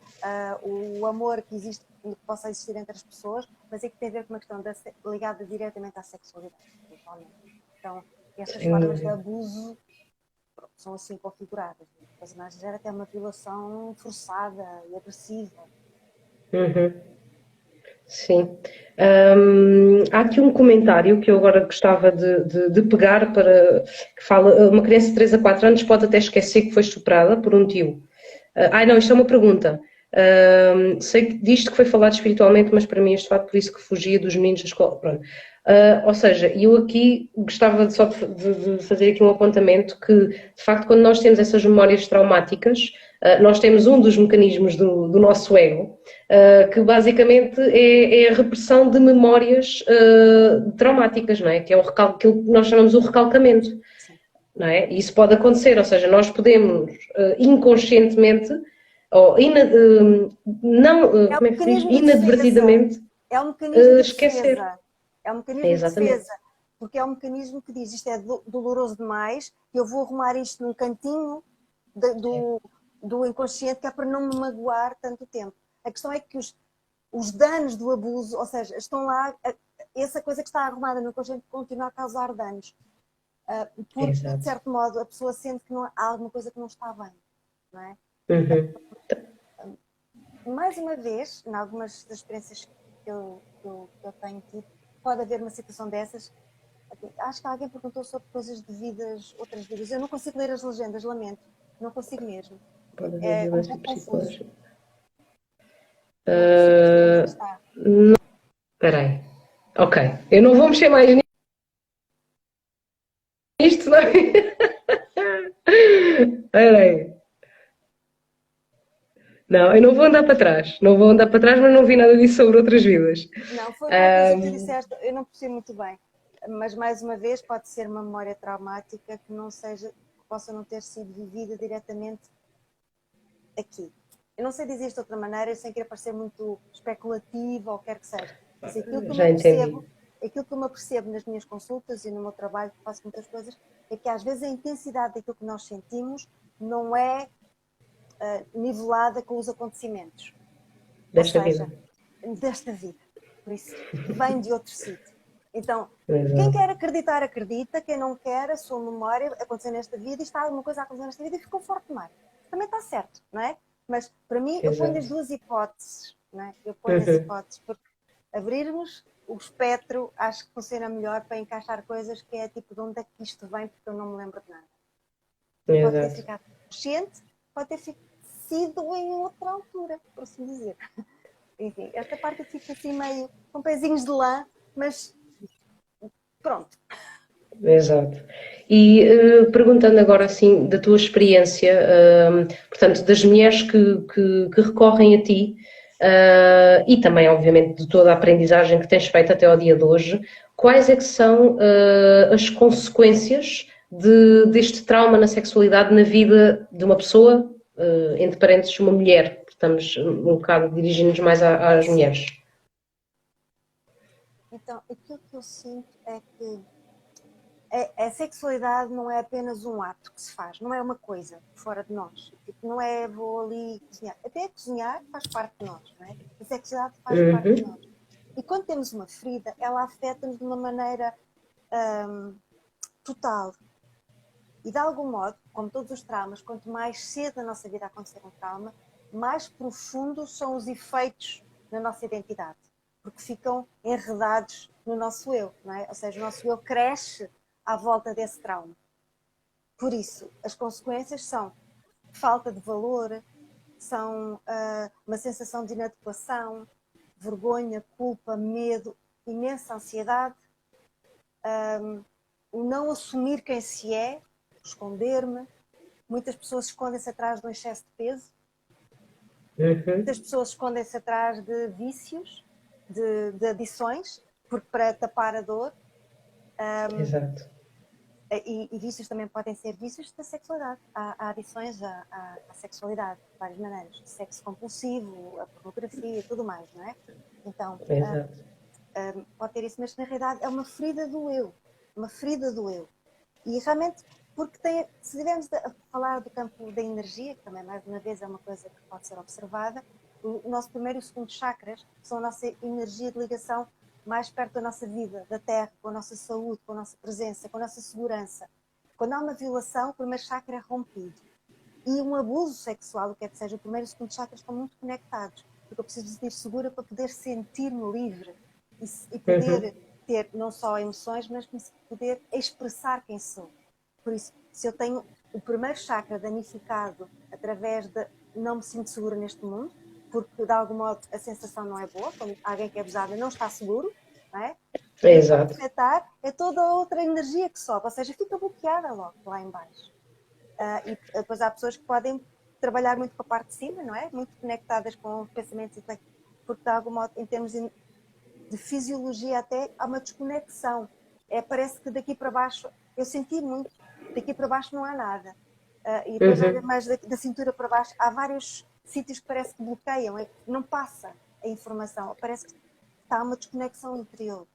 [SPEAKER 2] o amor que existe, que possa existir entre as pessoas, mas é que tem a ver com uma questão ligada diretamente à sexualidade. Então, estas formas de abuso são assim configuradas. Mas gera até uma violação forçada e agressiva.
[SPEAKER 1] Sim. Há aqui um comentário que eu agora gostava de pegar para que fala, uma criança de 3 a 4 anos pode até esquecer que foi estuprada por um tio. Não, isto é uma pergunta. Sei que disto que foi falado espiritualmente, mas para mim este fato por isso que fugia dos meninos da escola. Pronto. Ou seja, eu aqui gostava só de fazer aqui um apontamento que, de facto, quando nós temos essas memórias traumáticas, nós temos um dos mecanismos do nosso ego, que basicamente é a repressão de memórias traumáticas, não é? Que é aquilo que nós chamamos o recalcamento, não é? E isso pode acontecer, ou seja, nós podemos inconscientemente ou como é que se diz? Inadvertidamente
[SPEAKER 2] é um mecanismo de
[SPEAKER 1] esquecer.
[SPEAKER 2] defesa. É um mecanismo de defesa, porque é um mecanismo que diz isto é doloroso demais, eu vou arrumar isto num cantinho do inconsciente, que é para não me magoar tanto tempo. A questão é que os danos do abuso, ou seja, estão lá, essa coisa que está arrumada no inconsciente continua a causar danos. Porque, de certo modo, a pessoa sente que há alguma coisa que não está bem, não é? Mais uma vez, em algumas das experiências que eu tenho tido, pode haver uma situação dessas. Acho que alguém perguntou sobre coisas de vidas, outras vidas. Eu não consigo ler as legendas, lamento. Não consigo mesmo. É um pouco confuso.
[SPEAKER 1] Espera aí. Ok. Eu não vou mexer mais nisto, não é? Espera aí. Não, eu não vou andar para trás. Não vou andar para trás, mas não vi nada disso sobre outras vidas.
[SPEAKER 2] Não, foi uma coisa que tu disseste, eu não percebi muito bem. Mas, mais uma vez, pode ser uma memória traumática que não seja, que possa não ter sido vivida diretamente aqui. Eu não sei dizer isto de outra maneira, sem querer parecer muito especulativa ou quer que seja. Mas
[SPEAKER 1] Já entendi.
[SPEAKER 2] aquilo que eu me apercebo nas minhas consultas e no meu trabalho, que faço muitas coisas, é que às vezes a intensidade daquilo que nós sentimos não é nivelada com os acontecimentos.
[SPEAKER 1] Desta
[SPEAKER 2] Ou seja,
[SPEAKER 1] vida.
[SPEAKER 2] desta vida. Por isso, vem de outro sítio. Então,
[SPEAKER 1] Exato.
[SPEAKER 2] quem quer acreditar, acredita. Quem não quer, a sua memória aconteceu nesta vida e está alguma coisa a acontecer nesta vida e ficou forte demais. Também está certo, não é? Mas, para mim, eu ponho as duas hipóteses. Não é? Eu ponho as hipóteses, porque abrirmos o espectro acho que funciona melhor para encaixar coisas que é tipo de onde é que isto vem, porque eu não me lembro de nada. Pode ter ficado consciente, pode ter sido em outra altura, por assim dizer. Enfim, esta parte fica assim meio com pezinhos de lã, mas pronto.
[SPEAKER 1] Exato. E perguntando agora assim da tua experiência, portanto, das mulheres que recorrem a ti, e também, obviamente, de toda a aprendizagem que tens feito até ao dia de hoje, quais é que são as consequências deste trauma na sexualidade na vida de uma pessoa, entre parênteses, uma mulher? Estamos um bocado dirigindo-nos mais às mulheres.
[SPEAKER 2] Então, aquilo que eu sinto é que a sexualidade não é apenas um ato que se faz, não é uma coisa fora de nós. Tipo, não é vou ali cozinhar. Até cozinhar faz parte de nós, não é? A sexualidade faz parte de nós. E quando temos uma ferida, ela afeta-nos de uma maneira total. E de algum modo, como todos os traumas, quanto mais cedo na nossa vida acontecer um trauma, mais profundos são os efeitos na nossa identidade. Porque ficam enredados no nosso eu, não é? Ou seja, o nosso eu cresce à volta desse trauma. Por isso, as consequências são falta de valor, são uma sensação de inadequação, vergonha, culpa, medo, imensa ansiedade, o não assumir quem se é, esconder-me. Muitas pessoas escondem-se atrás de um excesso de peso. Muitas pessoas escondem-se atrás de vícios, de adições, porque para tapar a dor.
[SPEAKER 1] Exato.
[SPEAKER 2] E vícios também podem ser vícios da sexualidade. Há adições à sexualidade, de várias maneiras. Sexo compulsivo, a pornografia e tudo mais, não é? Então, pode ter isso, mas na realidade é uma ferida do eu. Uma ferida do eu. E realmente, porque se estivermos a falar do campo da energia, que também mais uma vez é uma coisa que pode ser observada, o nosso primeiro e o segundo chakras são a nossa energia de ligação mais perto da nossa vida, da Terra, com a nossa saúde, com a nossa presença, com a nossa segurança. Quando há uma violação, o primeiro chakra é rompido. E um abuso sexual, o que é que seja, o primeiro e o segundo chakras estão muito conectados. Porque eu preciso me sentir segura para poder sentir-me livre e poder ter não só emoções, mas poder expressar quem sou. Por isso, se eu tenho o primeiro chakra danificado através de não me sinto segura neste mundo, porque de algum modo a sensação não é boa, quando alguém que é abusado não está seguro, não é?
[SPEAKER 1] Exato.
[SPEAKER 2] Afetar é toda a outra energia que sobe, ou seja, fica bloqueada logo lá em baixo. E depois há pessoas que podem trabalhar muito com a parte de cima, não é? Muito conectadas com pensamentos, porque de algum modo, em termos de fisiologia até, há uma desconexão. Parece que daqui para baixo, eu senti muito, daqui para baixo não há nada. E depois, olha, mais da cintura para baixo, há vários sítios que parece que bloqueiam, não passa a informação, parece que está uma desconexão interior.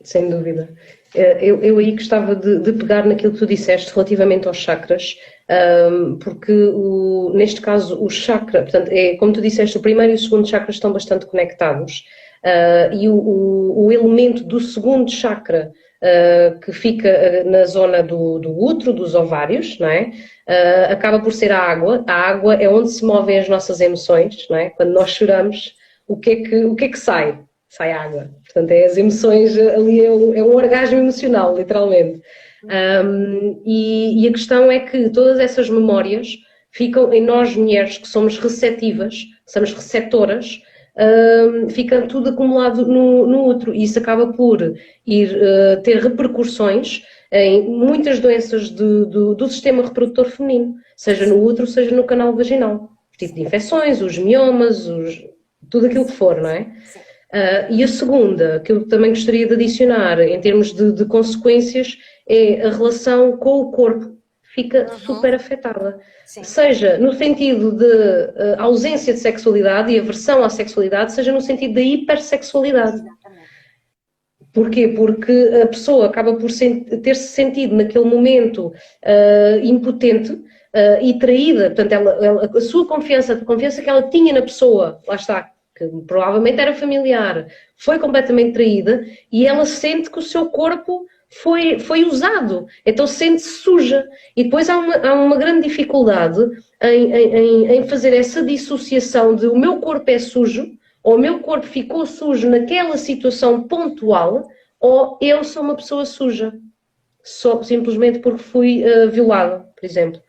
[SPEAKER 1] Sem dúvida. Eu aí gostava de pegar naquilo que tu disseste relativamente aos chakras, porque neste caso o chakra, portanto, como tu disseste, o primeiro e o segundo chakra estão bastante conectados, e o elemento do segundo chakra, que fica na zona do útero, dos ovários, não é? Acaba por ser a água. A água é onde se movem as nossas emoções, não é? Quando nós choramos, o que é que sai? Sai água. Portanto, as emoções ali, é um orgasmo emocional, literalmente. E a questão é que todas essas memórias ficam em nós, mulheres, que somos receptivas, somos receptoras, fica tudo acumulado no útero, e isso acaba por ter repercussões em muitas doenças do sistema reprodutor feminino, seja no útero, seja no canal vaginal. tipo de infecções, os miomas, tudo aquilo que for, não é? E a segunda, que eu também gostaria de adicionar, em termos de consequências, é a relação com o corpo. Fica super afetada.
[SPEAKER 2] Sim.
[SPEAKER 1] Seja no sentido de ausência de sexualidade e aversão à sexualidade, seja no sentido da hipersexualidade.
[SPEAKER 2] Exatamente.
[SPEAKER 1] Porquê? Porque a pessoa acaba por ter-se sentido naquele momento impotente e traída. Portanto, a sua confiança, a confiança que ela tinha na pessoa, lá está, que provavelmente era familiar, foi completamente traída e ela sente que o seu corpo foi usado, então sente-se suja. E depois há uma grande dificuldade em fazer essa dissociação de o meu corpo é sujo, ou o meu corpo ficou sujo naquela situação pontual, ou eu sou uma pessoa suja, só, simplesmente porque fui violada, por exemplo.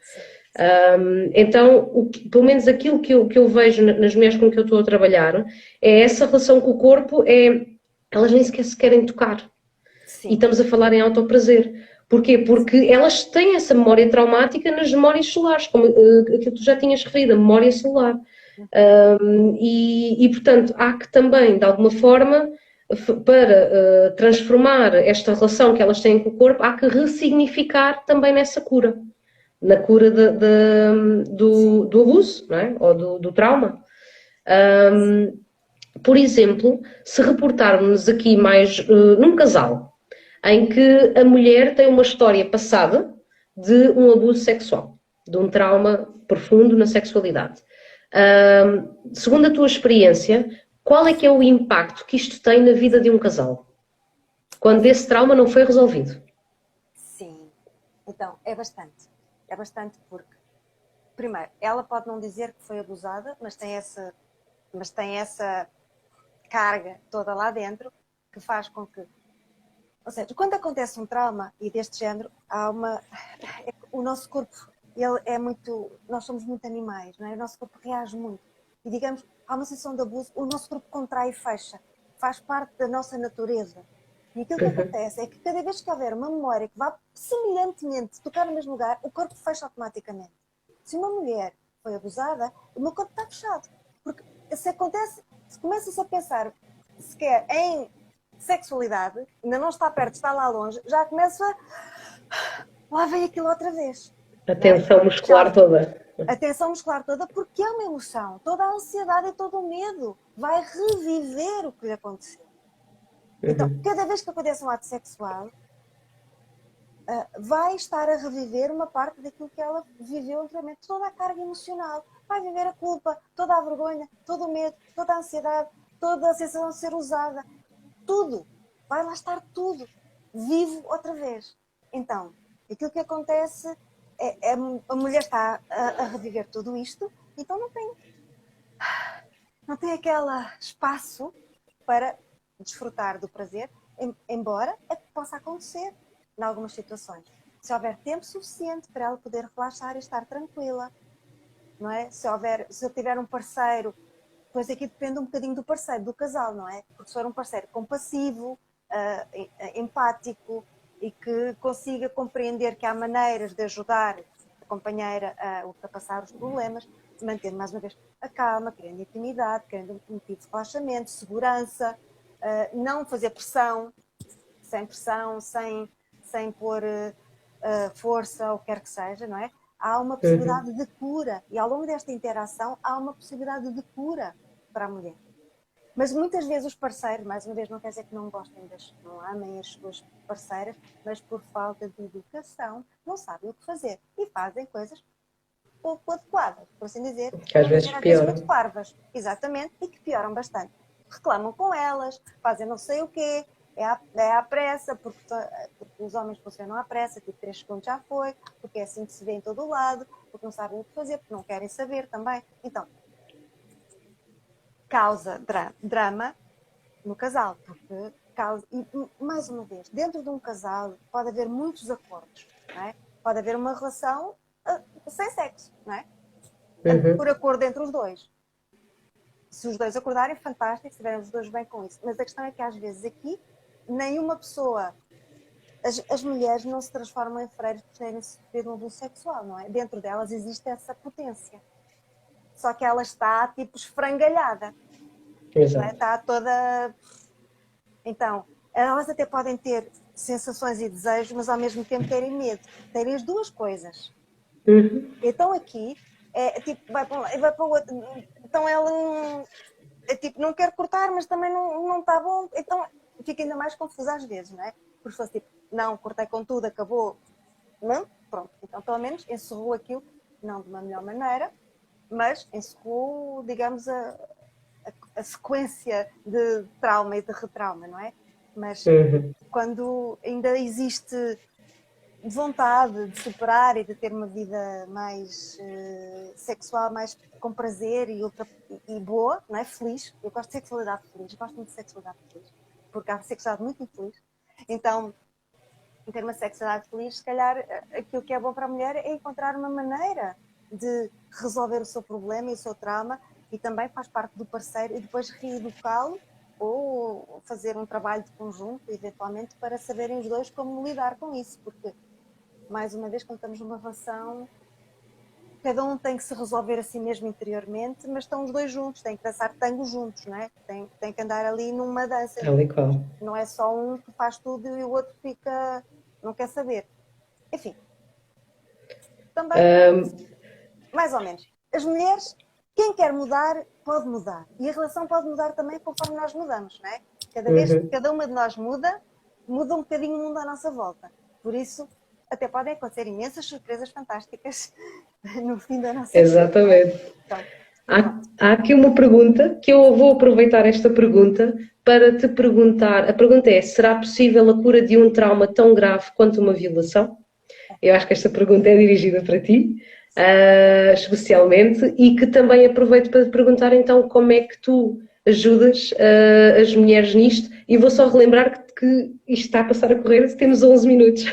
[SPEAKER 1] Então, pelo menos aquilo que eu vejo nas mulheres com que eu estou a trabalhar é essa relação com o corpo, elas nem sequer se querem tocar.
[SPEAKER 2] Sim.
[SPEAKER 1] E estamos a falar em autoprazer. Porquê? Porque elas têm essa memória traumática nas memórias celulares, como aquilo que tu já tinhas referido, a memória celular. Portanto, há que também, de alguma forma, para transformar esta relação que elas têm com o corpo, há que ressignificar também nessa cura. Na cura do abuso, não é? Ou do trauma. Por exemplo, se reportarmos aqui mais num casal, em que a mulher tem uma história passada de um abuso sexual, de um trauma profundo na sexualidade. Segundo a tua experiência, qual é que é o impacto que isto tem na vida de um casal? Quando esse trauma não foi resolvido?
[SPEAKER 2] Sim. Então, é bastante. É bastante porque, primeiro, ela pode não dizer que foi abusada, mas tem essa carga toda lá dentro que faz com que... Ou seja, quando acontece um trauma e deste género, o nosso corpo, ele é muito... Nós somos muito animais, não é? O nosso corpo reage muito. E, digamos, há uma sensação de abuso, o nosso corpo contrai e fecha. Faz parte da nossa natureza. E aquilo que acontece é que cada vez que houver uma memória que vá semelhantemente tocar no mesmo lugar, o corpo fecha automaticamente. Se uma mulher foi abusada, o meu corpo está fechado. Porque se começa-se a pensar sequer em sexualidade, ainda não está perto, está lá longe, já começa lá vem aquilo outra vez.
[SPEAKER 1] A tensão muscular toda.
[SPEAKER 2] A tensão muscular toda, porque é uma emoção. Toda a ansiedade e todo o medo vai reviver o que lhe aconteceu. Então, cada vez que acontece um ato sexual, vai estar a reviver uma parte daquilo que ela viveu anteriormente. Toda a carga emocional. Vai viver a culpa, toda a vergonha, todo o medo, toda a ansiedade, toda a sensação de ser usada. Tudo. Vai lá estar tudo. Vivo outra vez. Então, aquilo que acontece é a mulher está a reviver tudo isto, então não tem aquele espaço para desfrutar do prazer, embora possa acontecer em algumas situações. Se houver tempo suficiente para ela poder relaxar e estar tranquila, não é? Se eu tiver um parceiro, pois aqui depende um bocadinho do parceiro, do casal, não é? Porque se for um parceiro compassivo, empático e que consiga compreender que há maneiras de ajudar a companheira a ultrapassar os problemas, mantendo mais uma vez a calma, querendo intimidade, querendo um motivo de relaxamento, segurança, não fazer pressão, sem pôr força ou quer que seja, não é? Há uma possibilidade de cura e ao longo desta interação há uma possibilidade de cura para a mulher. Mas muitas vezes os parceiros, mais uma vez, não quer dizer que não gostem, não amem as suas parceiras, mas por falta de educação não sabem o que fazer e fazem coisas pouco adequadas, por assim dizer,
[SPEAKER 1] que às vezes pioram.
[SPEAKER 2] muito parvas, exatamente, e que pioram bastante. Reclamam com elas, fazem não sei o quê, é à pressa, porque os homens funcionam à pressa, tipo 3 segundos já foi, porque é assim que se vê em todo o lado, porque não sabem o que fazer, porque não querem saber também. Então, causa drama no casal, porque e mais uma vez, dentro de um casal pode haver muitos acordos, não é? Pode haver uma relação sem sexo, não é? Por acordo entre os dois. Se os dois acordarem, fantástico, se estiverem os dois bem com isso. Mas a questão é que às vezes aqui, nenhuma pessoa, as mulheres não se transformam em freiras por terem sofrido um abuso sexual, não é? Dentro delas existe essa potência. só que ela está tipo esfrangalhada, não é?
[SPEAKER 1] Exato.
[SPEAKER 2] Está toda... Então, elas até podem ter sensações e desejos, mas ao mesmo tempo terem medo, terem as duas coisas.
[SPEAKER 1] Uhum.
[SPEAKER 2] Então aqui, é tipo, vai para um lado e vai para o outro. Então ela é tipo, não quer cortar, mas também não está bom. Então fica ainda mais confusa às vezes, não é? Porque se fosse tipo, não, cortei com tudo, acabou. Não? Pronto. Então pelo menos encerrou aquilo, não de uma melhor maneira, mas encerrou, digamos, a sequência de trauma e de retrauma, não é? Mas
[SPEAKER 1] Uhum.
[SPEAKER 2] quando ainda existe vontade de superar e de ter uma vida mais sexual, mais com prazer e boa, não é? Feliz. Eu gosto de sexualidade feliz, gosto muito de sexualidade feliz, porque há sexualidade muito infeliz. Então, em ter uma sexualidade feliz, se calhar aquilo que é bom para a mulher é encontrar uma maneira de resolver o seu problema e o seu trauma, e também faz parte do parceiro, e depois reeducá-lo ou fazer um trabalho de conjunto, eventualmente, para saberem os dois como lidar com isso, porque mais uma vez, quando estamos numa relação, cada um tem que se resolver a si mesmo interiormente, mas estão os dois juntos, têm que dançar tango juntos, não é? Tem que andar ali numa dança.
[SPEAKER 1] Tal e qual.
[SPEAKER 2] Não é só um que faz tudo e o outro fica, não quer saber. Enfim, também, mais ou menos. As mulheres, quem quer mudar, pode mudar. E a relação pode mudar também conforme nós mudamos, não é? Cada vez que cada uma de nós muda um bocadinho o mundo à nossa volta. Por isso, até podem acontecer imensas surpresas fantásticas no fim da nossa vida.
[SPEAKER 1] Exatamente.
[SPEAKER 2] Então,
[SPEAKER 1] Há aqui uma pergunta que eu vou aproveitar esta pergunta para te perguntar. A pergunta é: será possível a cura de um trauma tão grave quanto uma violação? Eu acho que esta pergunta é dirigida para ti, especialmente, e que também aproveito para te perguntar então como é que tu ajudas as mulheres nisto, e vou só relembrar que isto está a passar a correr, temos 11 minutos.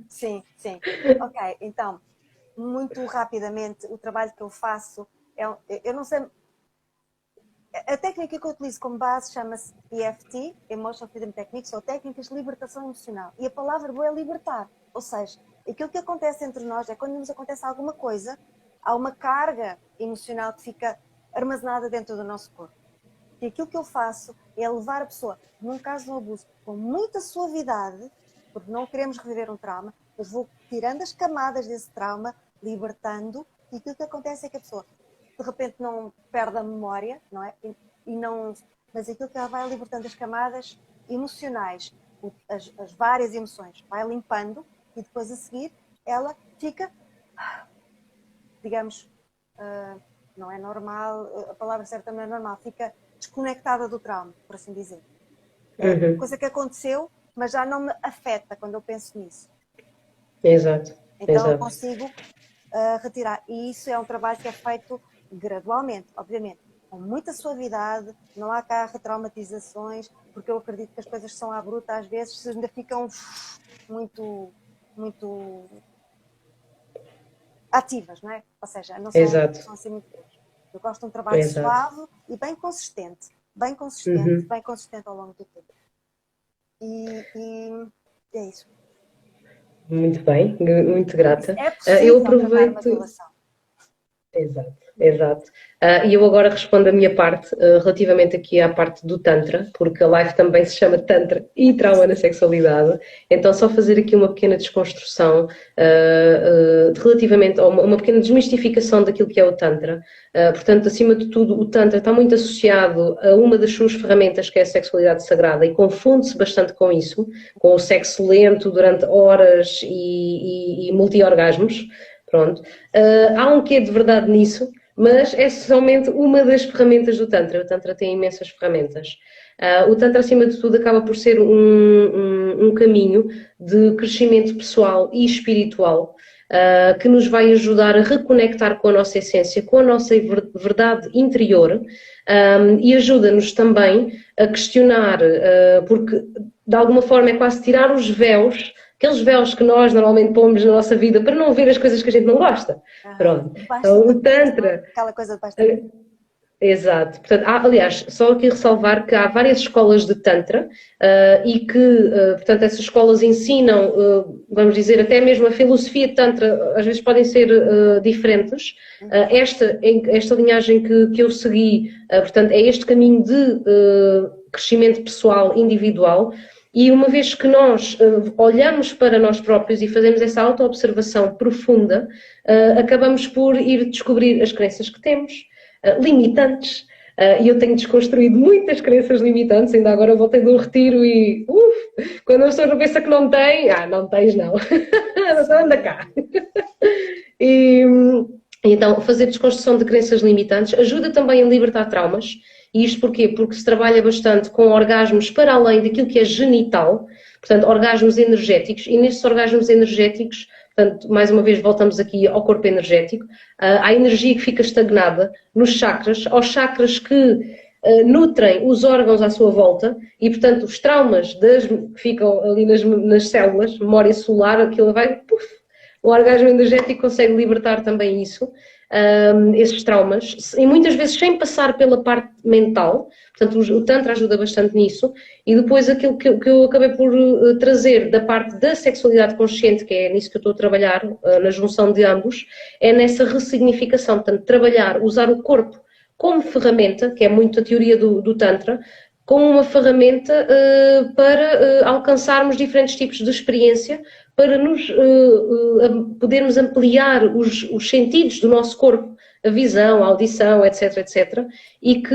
[SPEAKER 2] Sim. Ok, então, muito rapidamente, o trabalho que eu faço eu não sei, a técnica que eu utilizo como base chama-se EFT, Emotional Freedom Techniques, ou técnicas de libertação emocional. E a palavra boa é libertar. Ou seja, aquilo que acontece entre nós é quando nos acontece alguma coisa, há uma carga emocional que fica armazenada dentro do nosso corpo. E aquilo que eu faço é levar a pessoa, num caso de um abuso, com muita suavidade, porque não queremos reviver um trauma, mas vou tirando as camadas desse trauma, libertando, e aquilo que acontece é que a pessoa de repente não perde a memória, não é? Mas aquilo que ela vai libertando as camadas emocionais, as várias emoções, vai limpando, e depois a seguir ela fica, digamos, não é normal, a palavra certa não é normal, fica desconectada do trauma, por assim dizer. É coisa que aconteceu, mas já não me afeta quando eu penso nisso.
[SPEAKER 1] Exato.
[SPEAKER 2] Então eu consigo retirar. E isso é um trabalho que é feito gradualmente, obviamente, com muita suavidade, não há cá retraumatizações, porque eu acredito que as coisas são à bruta, às vezes ainda ficam muito ativas, não é? Ou seja, não são assim muito boas. Eu gosto de um trabalho suave e bem consistente ao longo do tempo. E é isso.
[SPEAKER 1] Muito bem, muito grata.
[SPEAKER 2] É possível
[SPEAKER 1] eu aproveito...
[SPEAKER 2] uma violação.
[SPEAKER 1] Exato. E eu agora respondo a minha parte, relativamente aqui à parte do Tantra, porque a live também se chama Tantra e Trauma na Sexualidade. Então, só fazer aqui uma pequena desconstrução relativamente a uma pequena desmistificação daquilo que é o Tantra. Portanto, acima de tudo, o Tantra está muito associado a uma das suas ferramentas, que é a sexualidade sagrada, e confunde-se bastante com isso, com o sexo lento durante horas e multi-orgasmos. Pronto. Há um quê de verdade nisso, mas é somente uma das ferramentas do Tantra. O Tantra tem imensas ferramentas. O Tantra, acima de tudo, acaba por ser um caminho de crescimento pessoal e espiritual, que nos vai ajudar a reconectar com a nossa essência, com a nossa verdade interior, e ajuda-nos também a questionar, porque de alguma forma é quase tirar os véus, aqueles véus que nós normalmente pomos na nossa vida para não ver as coisas que a gente não gosta. Pronto. Então, o Tantra...
[SPEAKER 2] Aquela coisa de bastante.
[SPEAKER 1] Exato. Portanto, aliás, só aqui ressalvar que há várias escolas de Tantra e que, portanto, essas escolas ensinam, vamos dizer, até mesmo a filosofia de Tantra, às vezes podem ser diferentes. Esta linhagem que eu segui, portanto, é este caminho de crescimento pessoal individual. E uma vez que nós olhamos para nós próprios e fazemos essa autoobservação profunda, acabamos por ir descobrir as crenças que temos, limitantes, e eu tenho desconstruído muitas crenças limitantes, ainda agora voltei de um retiro e quando a pessoa pensa que não tem, não tens não, anda cá. E, então, fazer desconstrução de crenças limitantes ajuda também a libertar traumas. E isto porquê? Porque se trabalha bastante com orgasmos para além daquilo que é genital, portanto, orgasmos energéticos, e nestes orgasmos energéticos, portanto, mais uma vez voltamos aqui ao corpo energético, há energia que fica estagnada nos chakras, aos chakras que nutrem os órgãos à sua volta, e portanto os traumas que ficam ali nas células, memória celular, aquilo vai, o orgasmo energético consegue libertar também isso, esses traumas, e muitas vezes sem passar pela parte mental. Portanto, o Tantra ajuda bastante nisso. E depois aquilo que eu acabei por trazer da parte da sexualidade consciente, que é nisso que eu estou a trabalhar, na junção de ambos, é nessa ressignificação. Portanto, trabalhar, usar o corpo como ferramenta, que é muito a teoria do Tantra, como uma ferramenta para alcançarmos diferentes tipos de experiência, para nos podermos ampliar os sentidos do nosso corpo, a visão, a audição, etc, etc, e que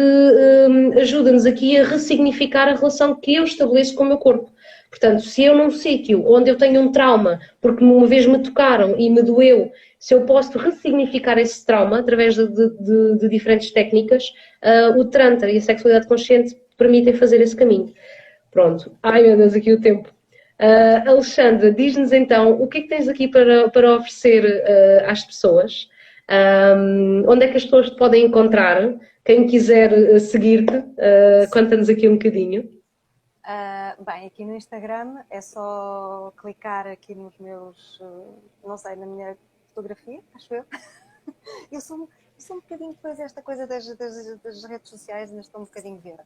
[SPEAKER 1] ajuda-nos aqui a ressignificar a relação que eu estabeleço com o meu corpo. Portanto, se eu num sítio onde eu tenho um trauma, porque uma vez me tocaram e me doeu, se eu posso ressignificar esse trauma através de diferentes técnicas, o Tantra e a sexualidade consciente permitem fazer esse caminho. Pronto. Ai meu Deus, aqui o tempo. Alexandra, diz-nos então o que é que tens aqui para oferecer às pessoas? Onde é que as pessoas te podem encontrar? Quem quiser seguir-te, conta-nos aqui um bocadinho.
[SPEAKER 2] Bem, aqui no Instagram é só clicar aqui nos meus, não sei, na minha fotografia, acho eu. Eu sou um bocadinho depois esta coisa das redes sociais, ainda estou um bocadinho verde.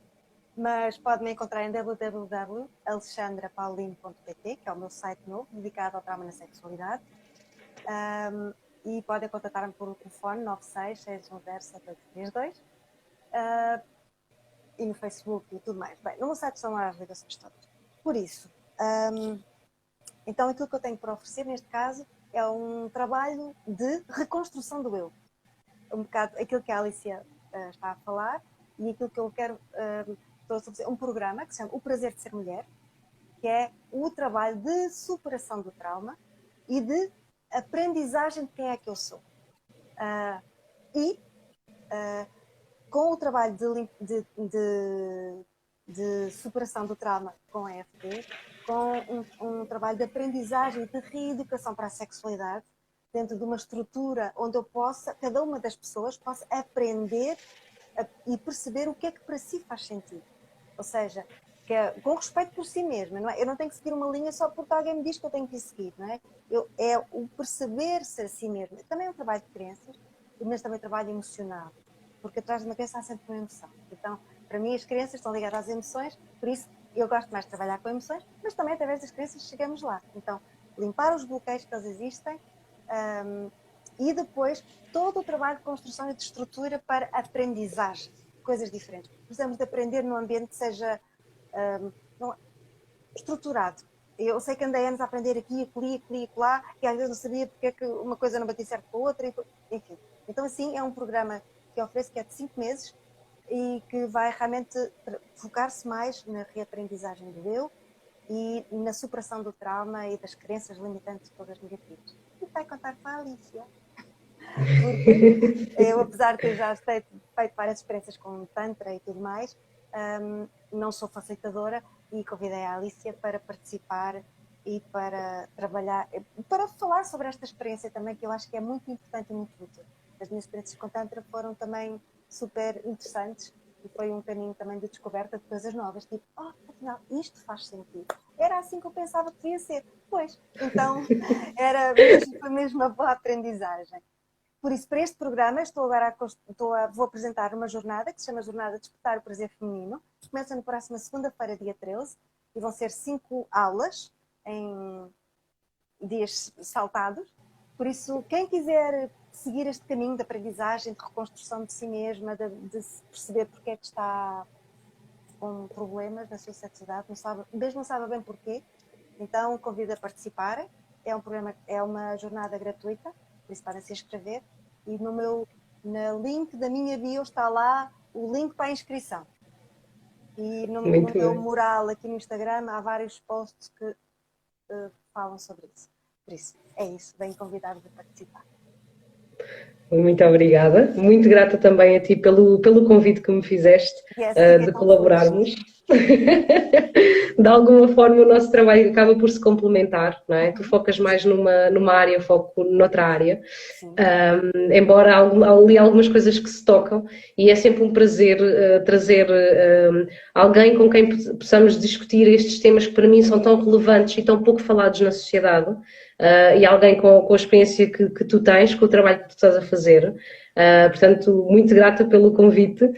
[SPEAKER 2] Mas pode-me encontrar em www.alexandrapaulino.pt, que é o meu site novo, dedicado ao trauma na sexualidade. E podem contatar-me por telefone 966107832 e no Facebook e tudo mais. Bem, no meu site estão lá as ligações todas. Por isso, então aquilo que eu tenho para oferecer neste caso é um trabalho de reconstrução do eu. Um bocado aquilo que a Alicia está a falar e aquilo que eu quero... estou a fazer um programa que se chama O Prazer de Ser Mulher, que é o trabalho de superação do trauma e de aprendizagem de quem é que eu sou. Com o trabalho de superação do trauma com a EFT, com um trabalho de aprendizagem e de reeducação para a sexualidade, dentro de uma estrutura onde eu possa, cada uma das pessoas possa aprender e perceber o que é que para si faz sentido. Ou seja, com respeito por si mesma, não é? Eu não tenho que seguir uma linha só porque alguém me diz que eu tenho que seguir, não é? É o perceber-se a si mesma. Também é um trabalho de crenças, mas também trabalho emocional, porque atrás de uma crença há sempre uma emoção. Então, para mim, as crenças estão ligadas às emoções, por isso eu gosto mais de trabalhar com emoções, mas também através das crenças chegamos lá. Então, limpar os bloqueios que eles existem e depois todo o trabalho de construção e de estrutura para aprendizagem, coisas diferentes. Precisamos de aprender num ambiente que seja estruturado. Eu sei que andei anos a aprender aqui, e lá, e às vezes não sabia porque é que uma coisa não batia certo com a outra, enfim. Então, assim, é um programa que eu ofereço que é de 5 meses e que vai realmente focar-se mais na reaprendizagem do eu e na superação do trauma e das crenças limitantes todas negativas. E vai contar com a Alicia. Porque eu, apesar de ter já feito várias experiências com Tantra e tudo mais, não sou facilitadora e convidei a Alicia para participar e para trabalhar, para falar sobre esta experiência também, que eu acho que é muito importante e muito útil. As minhas experiências com Tantra foram também super interessantes e foi um caminho também de descoberta de coisas novas, tipo, afinal, isto faz sentido. Era assim que eu pensava que devia ser. Pois, então, foi mesmo uma boa aprendizagem. Por isso, para este programa, vou apresentar uma jornada que se chama Jornada Despertar o Prazer Feminino. Começa na próxima segunda-feira, dia 13, e vão ser 5 aulas em dias saltados. Por isso, quem quiser seguir este caminho de aprendizagem, de reconstrução de si mesma, de perceber porque é que está com problemas na sua sexualidade, não sabe bem porquê, então convido a participarem. É uma jornada gratuita, por isso podem se inscrever. E no link da minha bio está lá o link para a inscrição. E no meu mural aqui no Instagram há vários posts que falam sobre isso. Por isso, é isso. Venho convidar-vos a participar.
[SPEAKER 1] Muito obrigada. Muito grata também a ti pelo convite que me fizeste de colaborarmos. De alguma forma o nosso trabalho acaba por se complementar, não é? Tu focas mais numa área, eu foco noutra área. Embora há ali algumas coisas que se tocam, e é sempre um prazer trazer alguém com quem possamos discutir estes temas que para mim são tão relevantes e tão pouco falados na sociedade. E alguém com a experiência que tu tens, com o trabalho que tu estás a fazer. Portanto, muito grata pelo convite.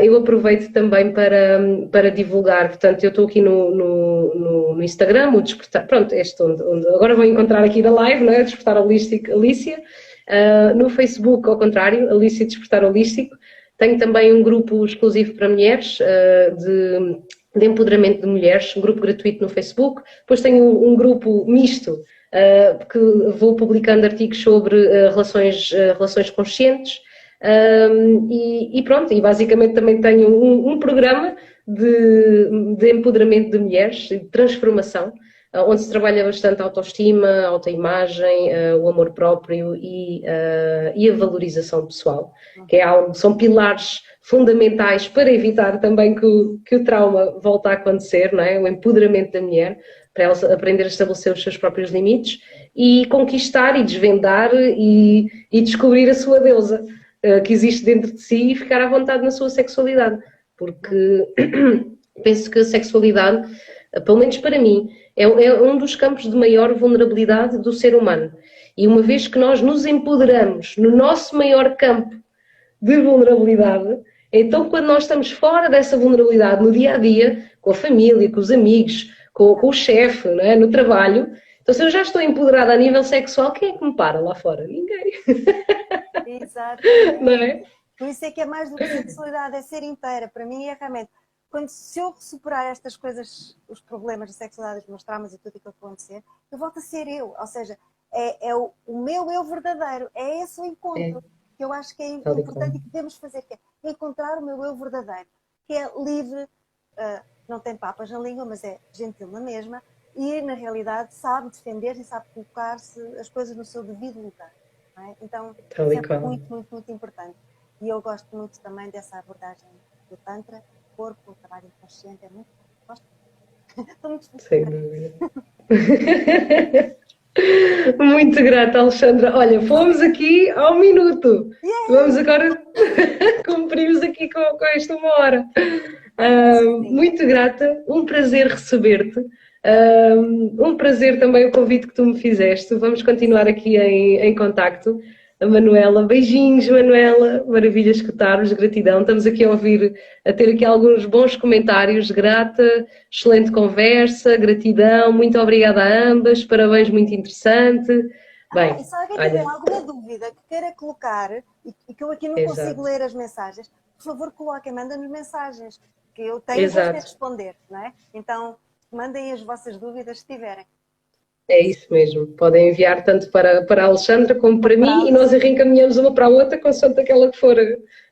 [SPEAKER 1] Eu aproveito também para divulgar, portanto, eu estou aqui no Instagram, o Despertar, pronto, onde agora vou encontrar aqui na live, não é? Despertar Holístico Alícia. No Facebook, ao contrário, Alícia Despertar Holístico. Tenho também um grupo exclusivo para mulheres, de empoderamento de mulheres, um grupo gratuito no Facebook. Depois tenho um grupo misto, que vou publicando artigos sobre relações conscientes, e pronto, e basicamente também tenho um programa de empoderamento de mulheres, de transformação, onde se trabalha bastante a autoestima, a autoimagem, o amor próprio e a valorização pessoal, que são pilares fundamentais para evitar também que o trauma volte a acontecer, não é? O empoderamento da mulher, para ela aprender a estabelecer os seus próprios limites e conquistar e desvendar e descobrir a sua deusa que existe dentro de si e ficar à vontade na sua sexualidade. Porque penso que a sexualidade, pelo menos para mim, é um dos campos de maior vulnerabilidade do ser humano. E uma vez que nós nos empoderamos no nosso maior campo de vulnerabilidade, então quando nós estamos fora dessa vulnerabilidade no dia a dia, com a família, com os amigos, com o chefe, não é? No trabalho, então se eu já estou empoderada a nível sexual, quem é que me para lá fora? Ninguém.
[SPEAKER 2] Exato.
[SPEAKER 1] Não é?
[SPEAKER 2] Por isso é que é mais do que sexualidade, é ser inteira. Para mim é realmente, se eu superar estas coisas, os problemas da sexualidade, os meus traumas e tudo o que acontecer, eu volto a ser eu. Ou seja, é o meu eu verdadeiro. É esse o encontro que eu acho que é importante e que devemos fazer, que é encontrar o meu eu verdadeiro, que é livre, não tem papas na língua, mas é gentil na mesma e, na realidade, sabe defender e sabe colocar-se as coisas no seu devido lugar. Não é? Então, é sempre muito, muito, muito importante. E eu gosto muito também dessa abordagem do Tantra, o corpo, o trabalho inconsciente, é muito... Gosto. Estou muito feliz.
[SPEAKER 1] Sem dúvida. Muito grata, Alexandra. Olha, fomos aqui ao minuto. Vamos agora cumprimos aqui com esta 1 hora. Muito grata, um prazer receber-te. Um prazer também o convite que tu me fizeste. Vamos continuar aqui em contacto. A Manuela, beijinhos, Manuela, maravilha escutar-vos, gratidão. Estamos aqui a ter aqui alguns bons comentários, grata, excelente conversa, gratidão, muito obrigada a ambas, parabéns, muito interessante. Bem,
[SPEAKER 2] e se alguém tiver alguma dúvida que queira colocar e que eu aqui não consigo ler as mensagens, por favor coloquem, mandem-nos mensagens, que eu tenho que responder, não é? Então, mandem as vossas dúvidas se tiverem.
[SPEAKER 1] É isso mesmo, podem enviar tanto para a Alexandra como para mim e nós reencaminhamos uma para a outra, consoante aquela que for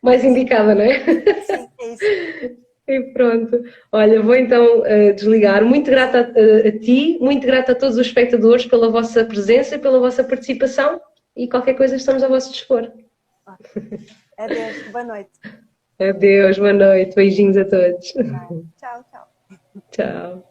[SPEAKER 1] mais indicada, não é?
[SPEAKER 2] Sim, é isso.
[SPEAKER 1] E pronto, olha, vou então desligar. Muito grata a ti, muito grata a todos os espectadores pela vossa presença, pela vossa participação e qualquer coisa estamos a vosso dispor.
[SPEAKER 2] Adeus, boa noite.
[SPEAKER 1] Adeus, boa noite, beijinhos a todos.
[SPEAKER 2] Tchau, tchau.
[SPEAKER 1] Tchau.